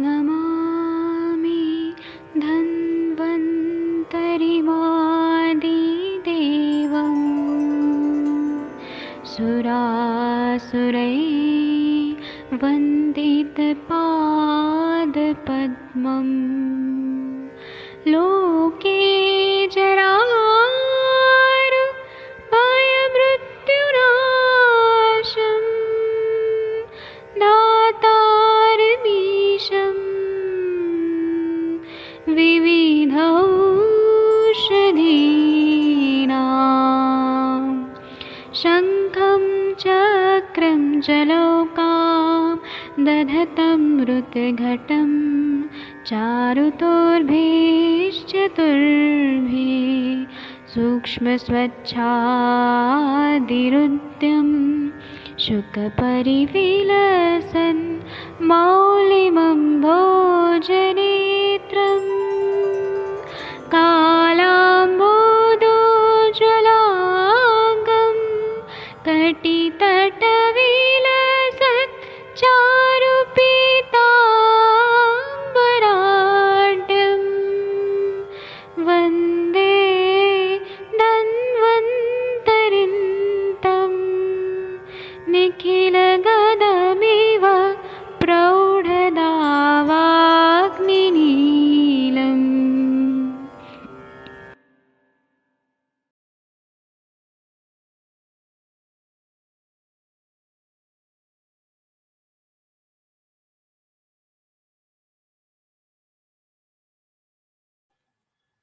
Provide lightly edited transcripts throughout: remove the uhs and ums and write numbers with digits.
नमामि धन्वन्तरिमादिदेवम् सुरासुरैर्वन्दितपादपद्मम् लोके जरामृत्युनाशं दातारमीशं विविधौषधीनां शङ्खं चक्रं जलौकां दधतं मृतघटं चारुतोर्भिश्चतुर्भिः सूक्ष्मस्वच्छादिरुद्यं शुकपरिविलसन् मौलिमं भोजनेत्रं कालाम्बोदोज्ज्वलाङ्गं कटितटविलसत् चारुपीताम्बराढ्यं वन्दे धन्वन्तरिन्तं निखिलगदमिव प्रौढदावाग्निनीलम्।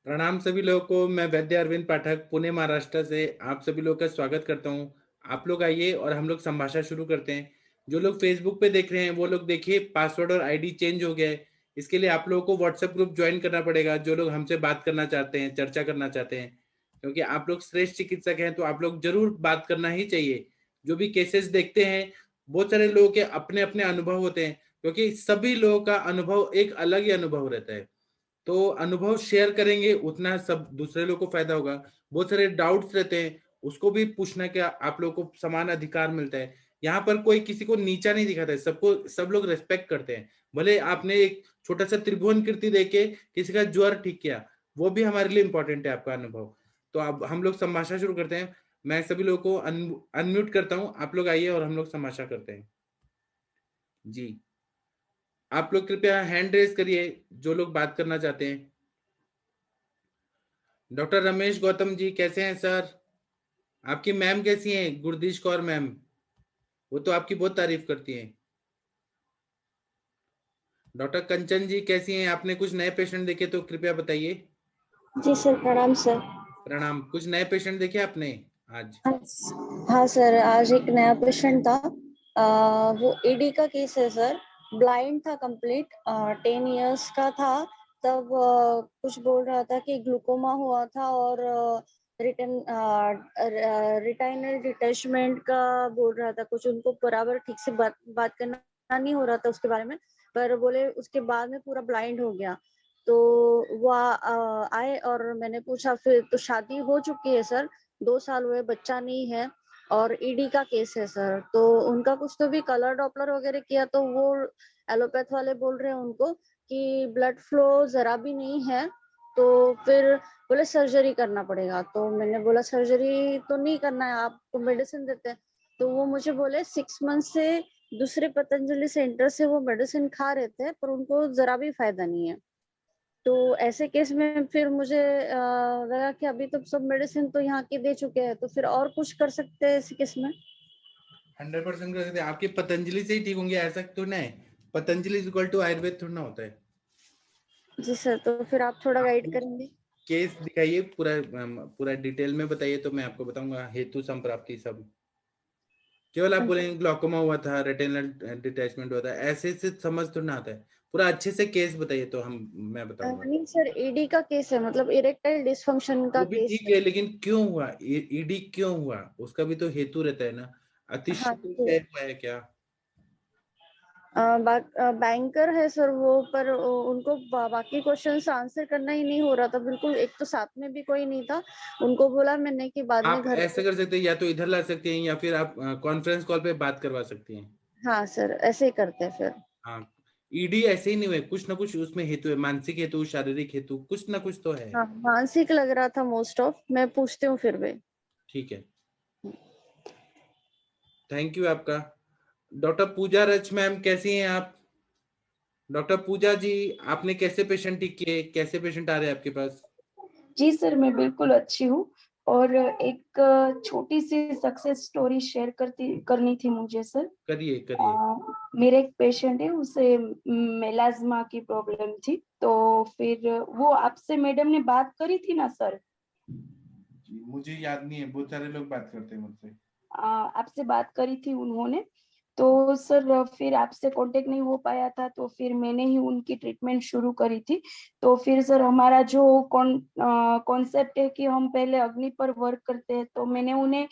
प्रणाम सभी लोगों को। मैं वैद्य अरविंद पाठक पुणे महाराष्ट्र से आप सभी लोगों का स्वागत करता हूं। आप लोग आइए और हम लोग संभाषण शुरू करते हैं। जो लोग फेसबुक पे देख रहे हैं वो लोग देखिए, पासवर्ड और आईडी चेंज हो गया है। इसके लिए आप लोगों को व्हाट्सएप ग्रुप ज्वाइन करना पड़ेगा। जो लोग हमसे बात करना चाहते हैं, चर्चा करना चाहते हैं, क्योंकि आप लोग श्रेष्ठ चिकित्सक हैं तो आप लोग जरूर बात करना ही चाहिए। जो भी केसेस देखते हैं, बहुत सारे लोगों के अपने अपने अनुभव होते हैं, क्योंकि सभी लोगों का अनुभव एक अलग ही अनुभव रहता है। तो अनुभव शेयर करेंगे उतना सब दूसरे लोगों को फायदा होगा। बहुत सारे डाउट्स रहते हैं, उसको भी पूछने का आप लोगों को समान अधिकार मिलता है। यहाँ पर कोई किसी को नीचा नहीं दिखाता है, सबको सब लोग रेस्पेक्ट करते हैं। भले आपने एक छोटा सा त्रिभुवन कीर्ति देके किसी का ज्वर ठीक किया, वो भी हमारे लिए इंपॉर्टेंट है, आपका अनुभव। तो अब हम लोग संभाषण शुरू करते हैं। मैं सभी लोगों को अनम्यूट करता हूँ। आप लोग आइए और हम लोग संभाषण करते हैं। जी, आप लोग कृपया हैंड रेज करिए जो लोग बात करना चाहते हैं। डॉक्टर रमेश गौतम जी कैसे हैं सर? आपकी मैम कैसी हैं? गुरदीश कौर मैम, वो तो आपकी बहुत तारीफ करती हैं। डॉक्टर कंचन जी कैसी हैं? आपने कुछ नए पेशेंट देखे तो कृपया बताइए। जी सर, प्रणाम सर। प्रणाम। कुछ नए पेशेंट देखे आपने आज? हाँ सर, आज एक नया पेशेंट था। वो एडी का केस है सर। ब्लाइंड था कंप्लीट, 10 इयर्स का था। तब कुछ बोल रहा था कि ग्लूकोमा हुआ था और रिटाइनल डिटैचमेंट का बोल रहा था। कुछ उनको बराबर ठीक से बात करना नहीं हो रहा था उसके बारे में, पर बोले उसके बाद में पूरा ब्लाइंड हो गया। तो वो आए और मैंने पूछा, फिर तो शादी हो चुकी है सर, 2 साल हुए, बच्चा नहीं है और ईडी का केस है सर। तो उनका कुछ तो भी कलर डॉपलर वगैरह किया तो वो एलोपैथ वाले बोल रहे हैं उनको कि ब्लड फ्लो जरा भी नहीं है। तो फिर बोले सर्जरी करना पड़ेगा। तो मैंने बोला सर्जरी तो नहीं करना है, आपको मेडिसिन देते हैं। तो वो मुझे बोले 6 मंथ से दूसरे पतंजलि सेंटर से वो मेडिसिन खा रहे थे पर उनको जरा भी फायदा नहीं है। तो ऐसे केस में फिर मुझे लगा कि अभी तो सब मेडिसिन तो यहाँ के दे चुके हैं, तो फिर और कुछ कर सकते हैं इस केस में। 100% कर सकते हैं। आपके पतंजलि से ही ठीक होंगे ऐसा तो नहीं है। Patanjali is equal to Ayurveda थोड़ा ना होता है। जी सर, तो फिर आप थोड़ा आप गाइड करेंगे। केस दिखाइए, पूरा पूरा डिटेल में बताइए तो मैं आपको बताऊंगा हेतु संप्राप्ति सब। केवल आप बोलेंगे ग्लूकोमा हुआ था, रेटिनल डिटैचमेंट हुआ था, ऐसे से समझ तो ना आता है। पूरा अच्छे से केस बताइए तो मैं बताऊंगा। नहीं सर, ईडी का केस है, मतलब इरेक्टाइल डिसफंक्शन का वो भी केस ठीक है। है, लेकिन क्यों हुआ? ईडी क्यों हुआ? उसका भी तो हेतु रहता है ना। हाँ अतिशीतल तो क्षय हुआ है क्या? बैंकर है सर वो, पर उनको बाकी क्वेश्चंस आंसर करना ही नहीं हो रहा था बिल्कुल। एक तो साथ में भी कोई नहीं था, उनको बोला मैंने कि बाद में आप घर ऐसे पे। कर सकते हैं, या तो इधर ला सकते हैं या फिर आप कॉन्फ्रेंस कॉल पे बात करवा सकती हैं। हाँ सर, ऐसे ही करते हैं फिर। हाँ, ईडी ऐसे ही नहीं हुए, कुछ ना कुछ उसमें हेतु है, मानसिक हेतु, शारीरिक हेतु, कुछ ना कुछ तो है। हाँ, मानसिक लग रहा था मोस्ट ऑफ, मैं पूछती हूँ फिर भी। ठीक है, थैंक यू आपका। डॉक्टर पूजा रच मैम, कैसी हैं आप? डॉक्टर पूजा जी, आपने कैसे पेशेंट ठीक किए, कैसे पेशेंट आ रहे हैं आपके पास? जी सर, मैं बिल्कुल अच्छी हूँ। और एक छोटी सी सक्सेस स्टोरी शेयर करनी थी मुझे सर। करिए करिए। मेरे एक पेशेंट है, उसे मेलाज्मा की प्रॉब्लम थी, तो फिर वो आपसे मैडम ने बात करी थी ना सर? जी, मुझे याद नहीं है, बहुत सारे लोग बात करते हैं मुझसे। आपसे बात करी थी उन्होंने, तो सर फिर आपसे कांटेक्ट नहीं हो पाया था, तो फिर मैंने ही उनकी ट्रीटमेंट शुरू करी थी। तो फिर सर हमारा जो कॉन्सेप्ट है कि हम पहले अग्नि पर वर्क करते हैं, तो मैंने उन्हें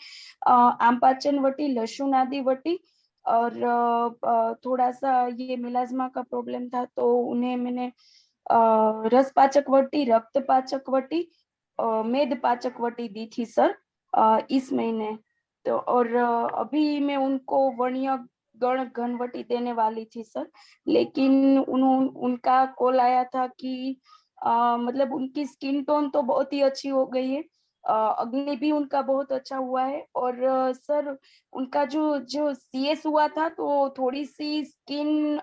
आमपाचन वटी, लहसुन आदि वटी और थोड़ा सा ये मिलाज्मा का प्रॉब्लम था, तो उन्हें मैंने रस पाचक वटी, रक्त पाचक वटी, मेद पाचक वटी दी थी सर इस महीने। तो और अभी मैं उनको वर्णीय गण घनवटी देने वाली थी सर, लेकिन उनका कॉल आया था कि मतलब उनकी स्किन टोन तो बहुत ही अच्छी हो गई है, अग्नि भी उनका बहुत अच्छा हुआ है, और सर उनका जो जो सीएस हुआ था, तो थोड़ी सी स्किन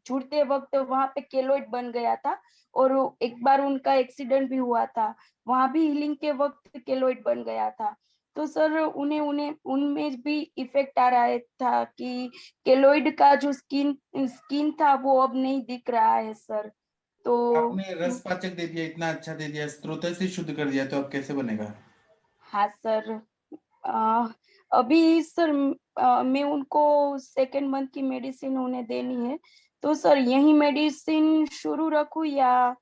जुड़ते वक्त वहां पे केलोइड बन गया था, और एक बार उनका एक्सीडेंट भी हुआ था, वहां भी हीलिंग के वक्त केलोइड बन गया था। तो सर उन्हें उन्हें उनमें भी इफेक्ट आ रहा था कि केलोइड का जो स्किन था वो अब नहीं दिख रहा है सर। तो आपने रस पाचक दे दिया, इतना अच्छा दे दिया, स्रोत से शुद्ध कर दिया, तो अब कैसे बनेगा? हाँ सर, अ, अभी सर मैं उनको सेकेंड मंथ की मेडिसिन उन्हें देनी है, तो सर यही मेडिसिन शुरू रखूं या?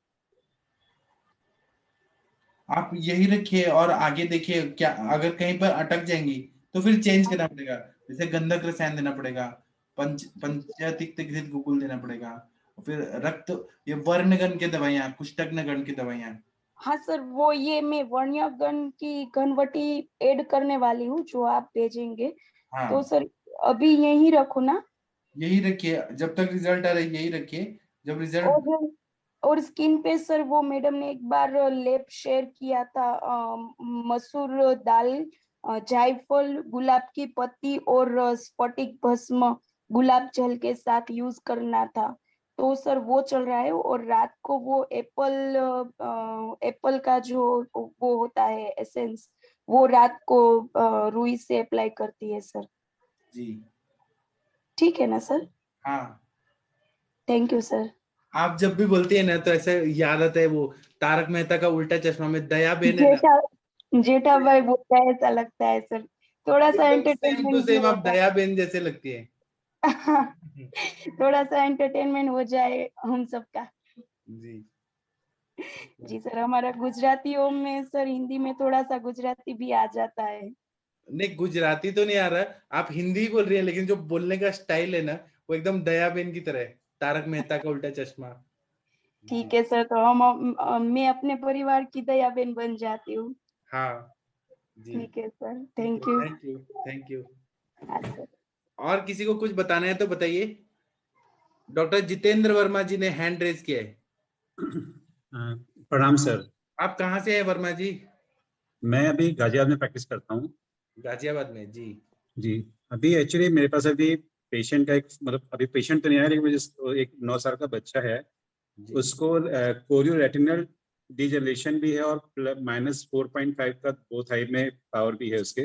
आप यही रखिए और आगे देखिए, क्या अगर कहीं पर अटक जाएंगी तो फिर चेंज करना पड़ेगा। जैसे गंधक रसायन देना पड़ेगा, पंचतिक्त गुगुल देना पड़ेगा, और फिर रक्त, ये वर्णगन की दवाइयाँ, कुष्ठग्न की दवाइयाँ। हाँ सर, वो ये मैं वर्ण्यगन की घनवटी ऐड करने वाली हूँ जो आप भेजेंगे, तो हाँ, सर अभी यही रखो ना? यही रखिए जब तक रिजल्ट आ रहा है, यही रखिए। जब रिजल्ट, और और स्किन पे सर वो मैडम ने एक बार लेप शेयर किया था, मसूर दाल, जायफल, गुलाब की पत्ती और स्फटिक भस्म गुलाब जल के साथ यूज करना था, तो सर वो चल रहा है। और रात को वो एप्पल का जो वो होता है एसेंस, वो रात को रुई से अप्लाई करती है सर। जी ठीक है ना सर? हाँ। Thank you sir. आप जब भी बोलते हैं ना, तो ऐसे याद आता है वो तारक मेहता का उल्टा चश्मा में दया बेन है ना, जेठा जेठा भाई बोलता है ऐसा लगता है सर, थोड़ा सा एकदम सेम टू एंटरटेनमेंट भी सेम आप होता दया बेन जैसे लगती है। है। थोड़ा सा एंटरटेनमेंट हो जाए हम सबका। जी। जी सर, हमारा गुजरातियों में सर हिंदी में थोड़ा सा गुजराती भी आ जाता है। नहीं, गुजराती तो नहीं आ रहा, आप हिंदी ही बोल रही हैं, लेकिन जो बोलने का स्टाइल है ना, वो एकदम दयाबेन की तरह है, तारक मेहता का उल्टा चश्मा। जी ठीक है सर, तो मैं अपने परिवार की दया बहन बन जाती हूँ। हाँ। जी ठीक है सर, ठीक है, thank you. Thank you, thank you. हाँ सर। और किसी को कुछ बताना है तो बताइए। डॉक्टर जितेंद्र वर्मा जी ने हैंड रेज किया है। प्रणाम सर। आप कहाँ से हैं वर्मा जी? मैं अभी गाजियाबाद में प्रैक्टिस करता हूँ। गाजियाबाद में? जी जी, अभी एक्चुअली मेरे पास अभी पेशेंट का एक, मतलब अभी पेशेंट तो नहीं आया, लेकिन एक 9 साल का बच्चा है, जी। उसको कोरियो रेटिनल डिजनरेशन भी है और -4.5 का बोथ आई में पावर भी है उसके।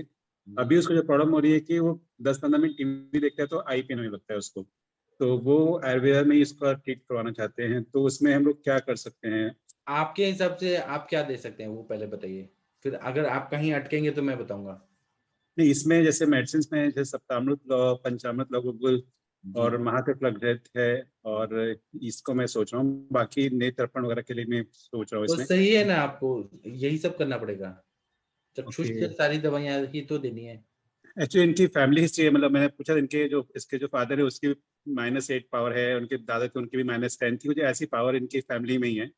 अभी उसको जो प्रॉब्लम हो रही है कि वो 10-15 मिनट टीवी देखता है तो आई पेन होने लगता है उसको, तो वो आयुर्वेदा में इसका ट्रीट करवाना चाहते हैं, तो उसमें हम लोग क्या कर सकते हैं? आपके हिसाब से आप क्या दे सकते हैं, वो पहले बताइए, फिर अगर आप कहीं अटकेंगे तो मैं बताऊंगा। नहीं, इसमें जैसे मेडिसिन में जैसे सप्तामृत लौ, पंचामृत लघुगुल और महाकृत है, और इसको मैं सोच रहा हूँ, बाकी नेत्रपण वगैरह के लिए मैं सोच रहा हूँ तो इसमें। सही है ना, आपको यही सब करना पड़ेगा, चक्षुष ओके, से सारी दवाइयां ही तो देनी है। एक्चुअली इनकी फैमिली हिस्ट्री है, मतलब मैंने पूछा इनके जो इसके जो फादर है उसकी -8 पावर है, उनके दादा की उनकी भी -10 थी, कुछ ऐसी पावर इनकी फैमिली में ही है।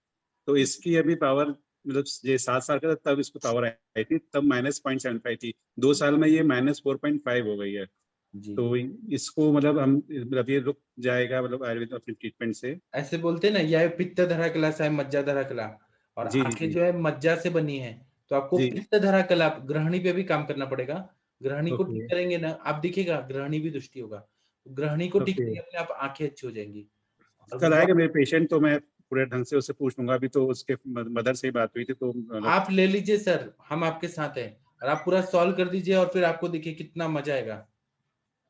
तो इसकी अभी पावर, मतलब ये 7 साल का था तब इसको पावर आई थी, तब -0.75 थी, 2 साल में ये -4.5 हो गई है। जी तो इसको मतलब हम मतलब ये रुक जाएगा मतलब आयुर्वेद अपने ट्रीटमेंट से? ऐसे बोलते हैं ना, यह पित्त धरा कला साय मज्जा धरा कला, और जी जी आंखें जी जो है मज्जा से बनी है, तो आपको जी। पित्त धरा कला ग्रहणी पे भी काम करना पड़ेगा। ग्रहणी को ठीक ओके करेंगे ना, आप दिखेगा ग्रहणी भी दुष्टि होगा, ग्रहणी को ठीक ओके। करेंगे अपने आप आंखें अच्छी हो जाएंगी। और कल आएगा मेरे पेशेंट तो मैं पूरे ढंग से उससे पूछ लूंगा। अभी तो उसके मदर से ही बात हुई थी तो मतलब आप ले लीजिए सर, हम आपके साथ हैं, और आप पूरा सॉल्व कर दीजिए, और फिर आपको देखिए कितना मजा आएगा।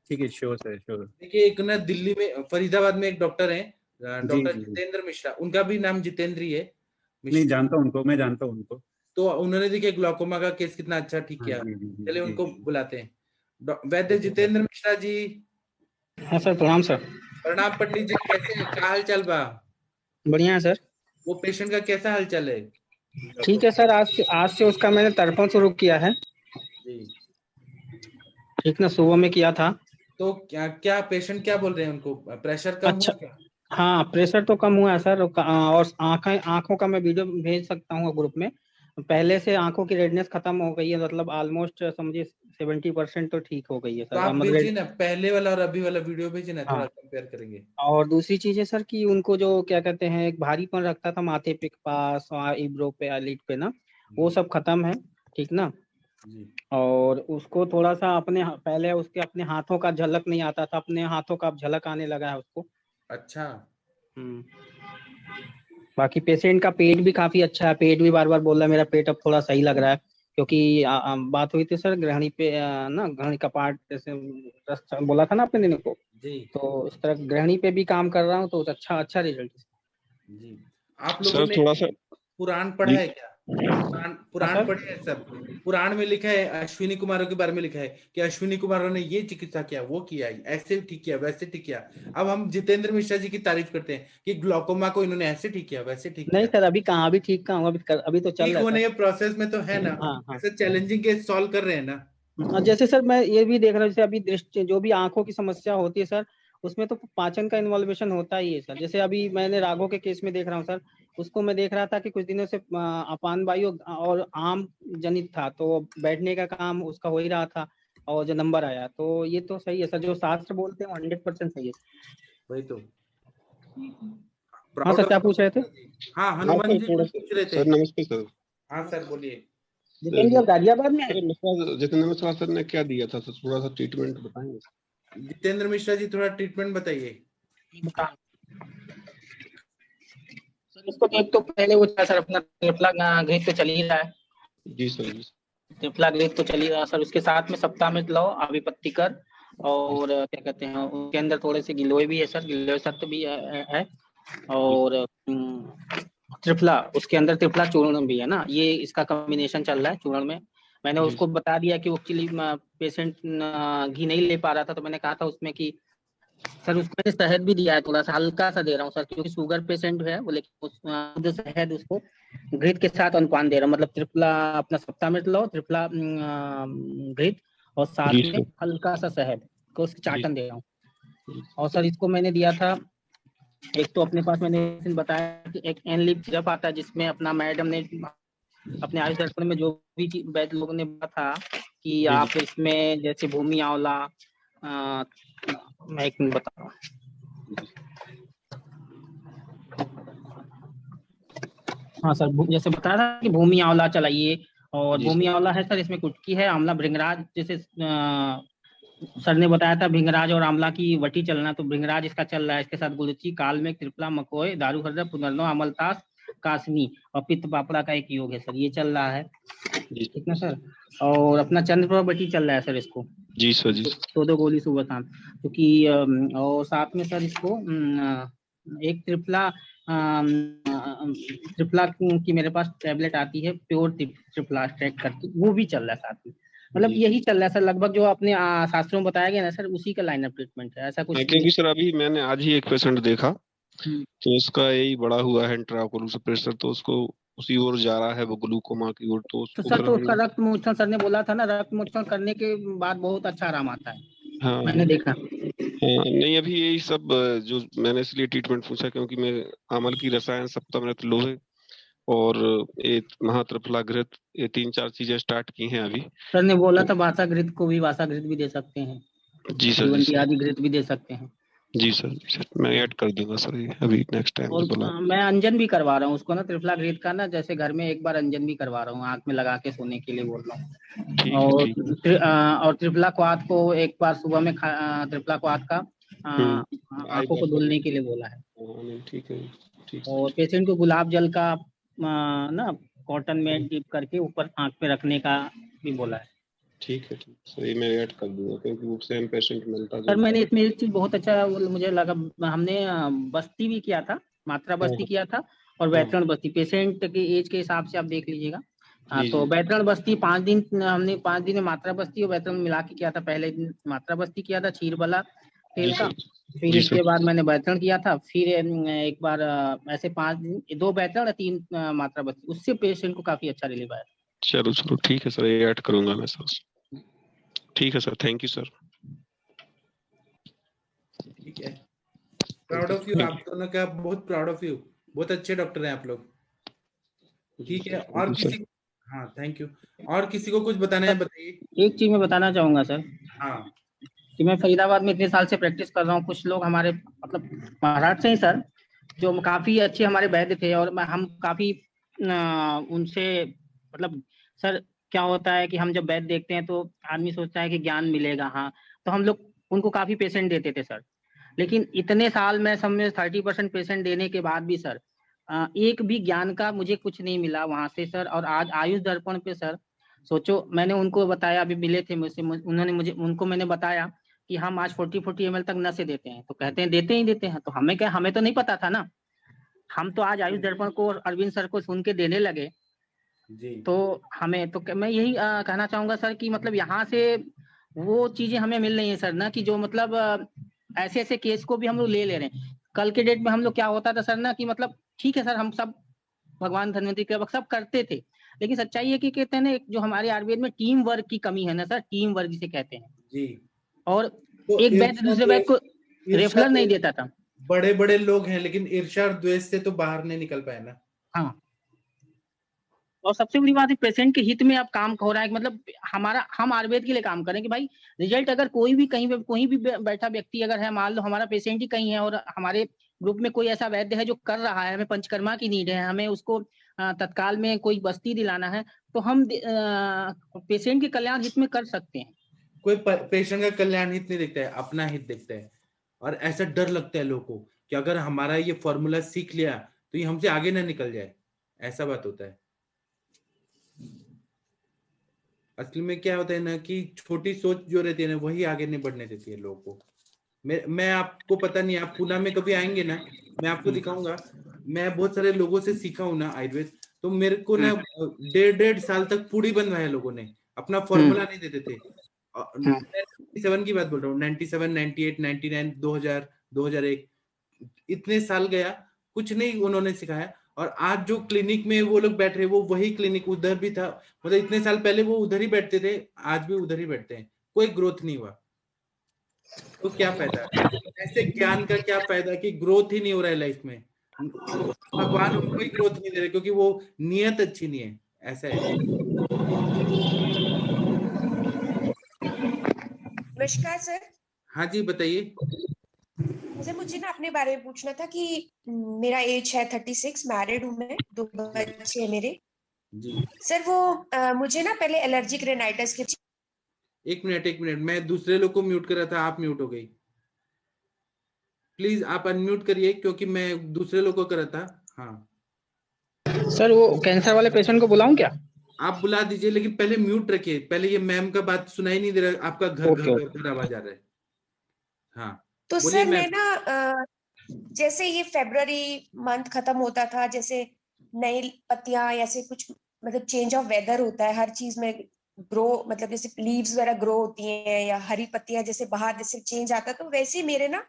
ठीक है, श्योर सर श्योर। देखिए एक ना दिल्ली में फरीदाबाद में एक डॉक्टर है, जी डॉक्टर जी जी। जितेंद्र मिश्रा, उनका भी नाम जितेंद्र ही है नहीं मिश्रा। जानता हूँ उनको, मैं जानता हूँ उनको। तो उन्होंने देखिए ग्लाकोमा का केस कितना अच्छा ठीक हाँ किया। जी जी जी चलिए जी। उनको बुलाते हैं। वैद्य जितेंद्र मिश्रा जी। हाँ सर, प्रणाम सर। प्रणाम पंडित जी, कैसे हैं, क्या हाल चाल बा? बढ़िया है सर। वो पेशेंट का कैसा हाल चाल है? ठीक है सर, आज से उसका मैंने तर्पण शुरू किया है। जी। ठीक ना, सुबह में किया था। तो क्या क्या पेशेंट क्या बोल रहे हैं, उनको प्रेशर कम अच्छा, हुआ क्या? हाँ प्रेशर तो कम हुआ है सर, और आंखों का मैं वीडियो भेज सकता हूँ ग्रुप में। पहले से आंखों की रेडनेस खत्म हो गई है, मतलब ऑलमोस्ट समझिए 70% तो ठीक हो गई है तो सर, आप मतलब भेजिए ना, पहले वाला और अभी वाला वीडियो भेजिए ना, थोड़ा हाँ। कंपेयर करेंगे। और दूसरी चीज है सर कि उनको जो क्या कहते हैं, एक भारीपन रखता था माथे पे के पास और इब्रो पे आईलिड पे ना, वो जी सब खत्म है। ठीक ना। जी। और उसको थोड़ा सा पहले उसके अपने हाथों का झलक नहीं आता था, अपने हाथों का अब झलक आने लगा है उसको। अच्छा। हम्म। बाकी पेशेंट का पेट भी काफी अच्छा है, पेट भी बार बार बोल रहा है मेरा पेट अब थोड़ा सही लग रहा है। क्योंकि बात हुई थी सर ग्रहणी पे, ना ग्रहणी का पार्ट जैसे बोला था ना आपने देने को, जी तो इस तरह ग्रहणी पे भी काम कर रहा हूँ, तो अच्छा अच्छा रिजल्ट। जी। आप लोगों सर ने थोड़ा सा पुराण पढ़ा जी। है क्या? पुराण हाँ पुराण सर। पढ़े हैं सब? पुराण में लिखा है, अश्विनी कुमारों के बारे में लिखा है कि अश्विनी कुमारों ने ये चिकित्सा किया, वो किया, ऐसे ठीक किया, वैसे ठीक किया। अब हम जितेंद्र मिश्रा जी की तारीफ करते हैं कि ग्लाकोमा को इन्होंने ऐसे ठीक किया, वैसे ठीक नहीं किया। सर, अभी कहाँ, अभी ठीक कहाँ हुआ, अभी तो चल ठीक रहा है होने सर। के प्रोसेस में तो है ना, हाँ हाँ। ऐसे चैलेंजिंग केस सॉल्व कर रहे हैं ना। और जैसे सर मैं ये भी देख रहा हूँ, जैसे अभी दृष्टि जो भी आंखों की समस्या होती है सर, उसमें तो पाचन का इन्वॉल्वेशन होता ही है सर। जैसे अभी मैंने राघव के केस में देख रहा हूँ सर, उसको मैं देख रहा था कि कुछ दिनों से अपान वायु और आम जनित था, तो बैठने का काम उसका हो ही रहा था, और जो नंबर आया, तो ये तो सही है सर, जो शास्त्र बोलते हैं 100% सही है। वही तो, हाँ प्राउड सर, ऑफ। क्या पूछ रहे थे? हाँ, हाँ हनुमान सर, जी थोड़ा कुछ सा पूछ रहे थे। सर नमस्ते सर। हाँ सर बोलिए। जितेंद्र जी, आप गाजियाबाद में सर हैं? मिश्रा जितेंद्र मिश्रा सर ने क्या दिया था सर, थोड़ा सा ट्रीटमेंट बताएंगे? जितेंद्र मिश्रा जी थोड़ा ट्रीटमेंट बताइए। बता सर, इसको तो एक तो पहले वो था सर, अपना त्रिफला घृत तो चल ही रहा है। जी सर जी। त्रिफला घृत तो चल ही रहा है सर, उसके साथ में सप्ताह में लो अभिपत्ति कर, जी और क्या कहते हैं उसके अंदर थोड़े से गिलोय भी है सर, गिलोय सत्व भी है। जी और त्रिफला, उसके अंदर त्रिफला चूर्ण भी है ना, ये इसका कॉम्बिनेशन चल रहा है चूर्ण में। मैंने जी उसको बता दिया कि एक्चुअली पेशेंट घी नहीं ले पा रहा था, तो मैंने कहा था उसमें कि सर उसको मैंने शहद भी दिया है, थोड़ा सा हल्का सा दे रहा हूँ सर, क्योंकि शुगर पेशेंट है वो, लेकिन जो शहद उसको घृत के साथ अनुपान दे रहा हूँ, मतलब त्रिफला अपना सप्ताह में लो, त्रिफला घृत, और जी साथ में सर हल्का सा शहद को उसकी जी चाटन दे रहा हूँ। और सर इसको मैंने दिया था, एक तो अपने पास मैंने बताया कि एक एनलिप सिरप आता है, जिसमें अपना मैडम ने अपने आयुष दर्पण में जो भी वैद्य लोगों ने बताया था कि जी जी। आप इसमें जैसे भूमि आंवला, मैं एक मिनट बता रहा हूँ। हाँ सर, जैसे बताया था कि भूमि आंवला चलाइए, और जी भूमि सर आंवला है सर, इसमें कुटकी है, आंवला भृंगराज, जैसे सर ने बताया था भृंगराज और आंवला की वटी चलना, तो भृंगराज इसका चल रहा है, इसके साथ गुलची, कालमेघ, त्रिफला, मकोय, दारू हर्रा, पुनर्नो, अमलतास, कासनी और पित्त पापड़ा का एक योग है सर, ये चल रहा है। जी ठीक ना सर। और अपना चंद्र बटी चल रहा है सर इसको, जी सर जी। दो दो गोली सुबह शाम, क्योंकि और साथ में सर इसको एक त्रिफला, त्रिफला की मेरे पास टैबलेट आती है, प्योर त्रिफला स्ट्रैक करके, वो भी चल रहा है साथ में। मतलब जी यही चल रहा है सर लगभग, जो अपने शास्त्रों में बताया गया ना सर, उसी का लाइन ऑफ ट्रीटमेंट है, ऐसा कुछ नहीं। क्योंकि सर अभी मैंने आज ही एक पेशेंट देखा, हम्म। तो उसका यही बड़ा हुआ है इंट्राओकुलर प्रेशर, तो उसको उसी ओर जा रहा है, वो ग्लूकोमा की ओर, तो तो उसको सर, फिर तो हम उसका लोग। रक्त मोचन सर ने बोला था ना, रक्त मोचन करने के बाद बहुत अच्छा आराम आता है, मैंने हाँ देखा। हाँ। नहीं अभी यही सब जो मैंने इसलिए ट्रीटमेंट पूछा, क्योंकि मैं अमल की रसायन सप्तमृत लोहे और ये महात्रिफला घृत, ये 3-4 चीजें स्टार्ट की हैं अभी। सर ने बोला तो था वासाघृत को भी, वासाघृत भी दे सकते हैं। जी सर, T20 जी सर, आदि घृत भी दे सकते हैं। जी सर, मैं ऐड कर दूंगा सर ये अभी नेक्स्ट टाइम और बोला। मैं अंजन भी करवा रहा हूँ उसको ना, त्रिफला घृत का ना, जैसे घर में एक बार अंजन भी करवा रहा हूँ, आंख में लगा के सोने के लिए बोल रहा हूँ। ठीक है, और ठीक है। और त्रिफला क्वाथ को एक बार सुबह में त्रिफला क्वाथ का आई आंखों को ड्रॉप का धुलने के लिए बोला है। नहीं, ठीक है, ठीक और है, पेशेंट को गुलाब जल का ना कॉटन में डिप करके ऊपर आंख पे रखने का भी बोला है। ठीक है, ठीक सर, ये मैं ऐड कर दूंगा क्योंकि वो सेम पेशेंट मिलता सर मैंने इसमें एक चीज बहुत अच्छा मुझे लगा, हमने बस्ती भी किया था, मात्रा बस्ती किया था और वैतरण बस्ती, पेशेंट के एज के हिसाब से आप देख लीजिएगा। जी, तो जी। वैतरण बस्ती 5 दिन हमने 5 दिन में मात्रा बस्ती और वैतरण मिला के किया था। पहले दिन मात्रा बस्ती किया था क्षीरबला तेल जी का, सर, फिर जी इसके सर। बाद मैंने वैतरण किया था, फिर एक बार ऐसे 5 दिन 2 वैतरण 3 मात्रा बस्ती, उससे पेशेंट को काफी अच्छा रिलीफ आया। चलो ठीक है सर, ये ऐड करूंगा मैं सर। ठीक है सर, थैंक यू सर। ठीक है, प्राउड ऑफ यू, आप दोनों का बहुत प्राउड ऑफ यू, बहुत अच्छे डॉक्टर हैं आप लोग। ठीक है, और किसी को, हाँ थैंक यू, और किसी को कुछ बताना है बताइए। एक चीज मैं बताना चाहूंगा सर, हाँ कि मैं फरीदाबाद में इतने साल से प्रैक्टिस कर रहा हूँ, कुछ लोग हमारे मतलब महाराष्ट्र से ही सर, जो काफी अच्छे हमारे वैद्य थे, और हम काफी उनसे मतलब सर क्या होता है कि हम जब वैद्य देखते हैं तो आदमी सोचता है कि ज्ञान मिलेगा, हाँ, तो हम लोग उनको काफी पेशेंट देते थे सर। लेकिन इतने साल में सब में 30% पेशेंट देने के बाद भी सर एक भी ज्ञान का मुझे कुछ नहीं मिला वहां से सर। और आज आयुष दर्पण पे सर सोचो, मैंने उनको बताया, अभी मिले थे मुझसे, उन्होंने मुझे, उनको मैंने बताया कि हम आज 40 ml तक नशे देते हैं, तो कहते हैं देते ही देते हैं। तो हमें क्या, हमें तो नहीं पता था ना, हम तो आज आयुष दर्पण को और अरविंद सर को सुन के देने लगे। जी, तो हमें तो मैं यही कहना चाहूंगा सर कि मतलब यहाँ से वो चीजें हमें मिल रही है सर ना, कि जो मतलब ऐसे ऐसे केस को भी हम लोग ले रहे हैं। कल के डेट में हम लोग क्या होता था सर ना, कि मतलब ठीक है सर, हम सब भगवान धन्वंतरी कृपा सब करते थे, लेकिन सच्चाई है कि कहते हैं ना, जो हमारे आयुर्वेद में टीम वर्क की कमी है ना सर, टीम वर्क जिसे कहते हैं। जी। और तो एक वैद्य ईर्ष्या दूसरे वैद्य द्वेष, को ईर्ष्या रेफरल नहीं द्वेष, देता था। बड़े बड़े लोग हैं लेकिन ईर्ष्या और द्वेष से तो बाहर नहीं निकल पाए ना। हाँ, और सबसे बड़ी बात है पेशेंट के हित में अब काम हो रहा है, मतलब हमारा, हम आयुर्वेद के लिए काम करें कि भाई रिजल्ट, अगर कोई भी कहीं पे कोई भी बैठा व्यक्ति अगर है, मान लो हमारा पेशेंट ही कहीं है और हमारे ग्रुप में कोई ऐसा वैद्य है जो कर रहा है, हमें पंचकर्मा की नीड है, हमें उसको तत्काल में कोई बस्ती दिलाना है, तो हम पेशेंट के कल्याण हित में कर सकते हैं। कोई पेशेंट का कल्याण हित नहीं देखता है, अपना हित देखता है। और ऐसा डर लगता है लोगों को कि अगर हमारा ये फॉर्मूला सीख लिया तो ये हमसे आगे ना निकल जाए, ऐसा बात होता है। असली में क्या होता है ना, कि छोटी सोच जो रहती है ना, वही आगे नहीं बढ़ने देती है लोगों को। मैं आपको पता नहीं, आप पुणे में कभी आएंगे ना, मैं आपको दिखाऊंगा। मैं बहुत सारे लोगों से सीखा हूँ ना आयुर्वेद, तो मेरे को ना 1.5 साल तक पूरी बनवाया लोगों ने, अपना फॉर्मूला नहीं देते थे। 97 की बात बोल रहा हूँ, 97, 98, 99, 2000, 2001, इतने साल गया, कुछ नहीं उन्होंने सिखाया। और आज जो क्लिनिक में वो लोग बैठ रहे, वो वही क्लिनिक उधर भी था, मतलब इतने साल पहले वो उधर ही बैठते थे, आज भी उधर ही बैठते हैं, कोई ग्रोथ नहीं हुआ। तो क्या फायदा, ऐसे ज्ञान का क्या फायदा कि ग्रोथ ही नहीं हो रहा है लाइफ में। भगवान उनको ही ग्रोथ नहीं दे रहे क्योंकि वो नियत अच्छी नहीं है, ऐसा है। नमस्कार सर। हाँ जी बताइए। सर मुझे ना अपने बारे में पूछना था कि मेरा एज है 36, मैरिड हूँ मैं, 2 बच्चे हैं मेरे जी सर। वो मुझे ना पहले एलर्जिक रेनाइटिस के। एक मिनट, मैं दूसरे लोग को म्यूट कर रहा था, आप म्यूट हो गई। प्लीज आप अनम्यूट करिए क्योंकि मैं दूसरे लोग को कर रहा था। हाँ सर वो कैंसर वाले पेशेंट को बुलाऊं क्या? आप बुला दीजिए, लेकिन पहले म्यूट रखिए। पहले ये मैम का बात सुनाई नहीं दे रहा, आपका घर घर ओके, घर घर आवाज आ रहा है। हाँ तो बोलिए सर मैम। मैं ना जैसे ये फेब्रुअरी मंथ खत्म होता था, जैसे नई पत्तियां ऐसे कुछ, मतलब चेंज ऑफ वेदर होता है हर चीज में, ग्रो मतलब जैसे लीव्स वगैरह ग्रो होती हैं या हरी पत्तियां जैसे बाहर जैसे चेंज आता है, तो वैसे ही मेरे ना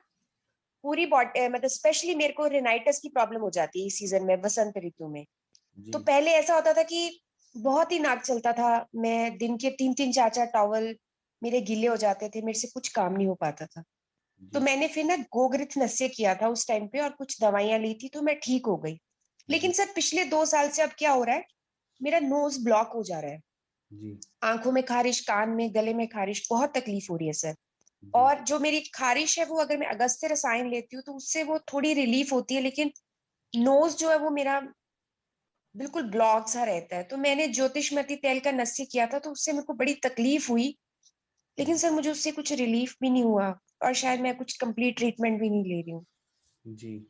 पूरी बॉडी मतलब स्पेशली मेरे को रेनाइटिस की प्रॉब्लम हो जाती है इस सीजन में, बसंत ऋतु में। तो जी पहले ऐसा होता था कि बहुत ही नाक चलता था, मैं दिन के 3-3 4-4 टॉवल मेरे गीले हो जाते थे, मेरे से कुछ काम नहीं हो पाता था। तो जी मैंने फिर ना गोघृत नस्य किया था उस टाइम पे और कुछ दवाइयां ली थी, तो मैं ठीक हो गई। लेकिन जी सर पिछले 2 साल से अब क्या हो रहा है, मेरा नोज ब्लॉक हो जा रहा है, जी आंखों में खारिश, कान में, गले में खारिश, बहुत तकलीफ हो रही है सर। और जो मेरी खारिश है वो अगर मैं अगस्त्य रसायन लेती हूँ तो उससे वो थोड़ी रिलीफ होती है, लेकिन नोज जो है वो मेरा बिल्कुल ब्लॉक सा रहता है। तो मैंने ज्योतिषमती तेल का नस्य किया था तो उससे मेरे को बड़ी तकलीफ हुई, लेकिन सर मुझे उससे कुछ रिलीफ भी नहीं हुआ और शायद मैं कुछ कंप्लीट ट्रीटमेंट भी नहीं ले रही हूँ। जी,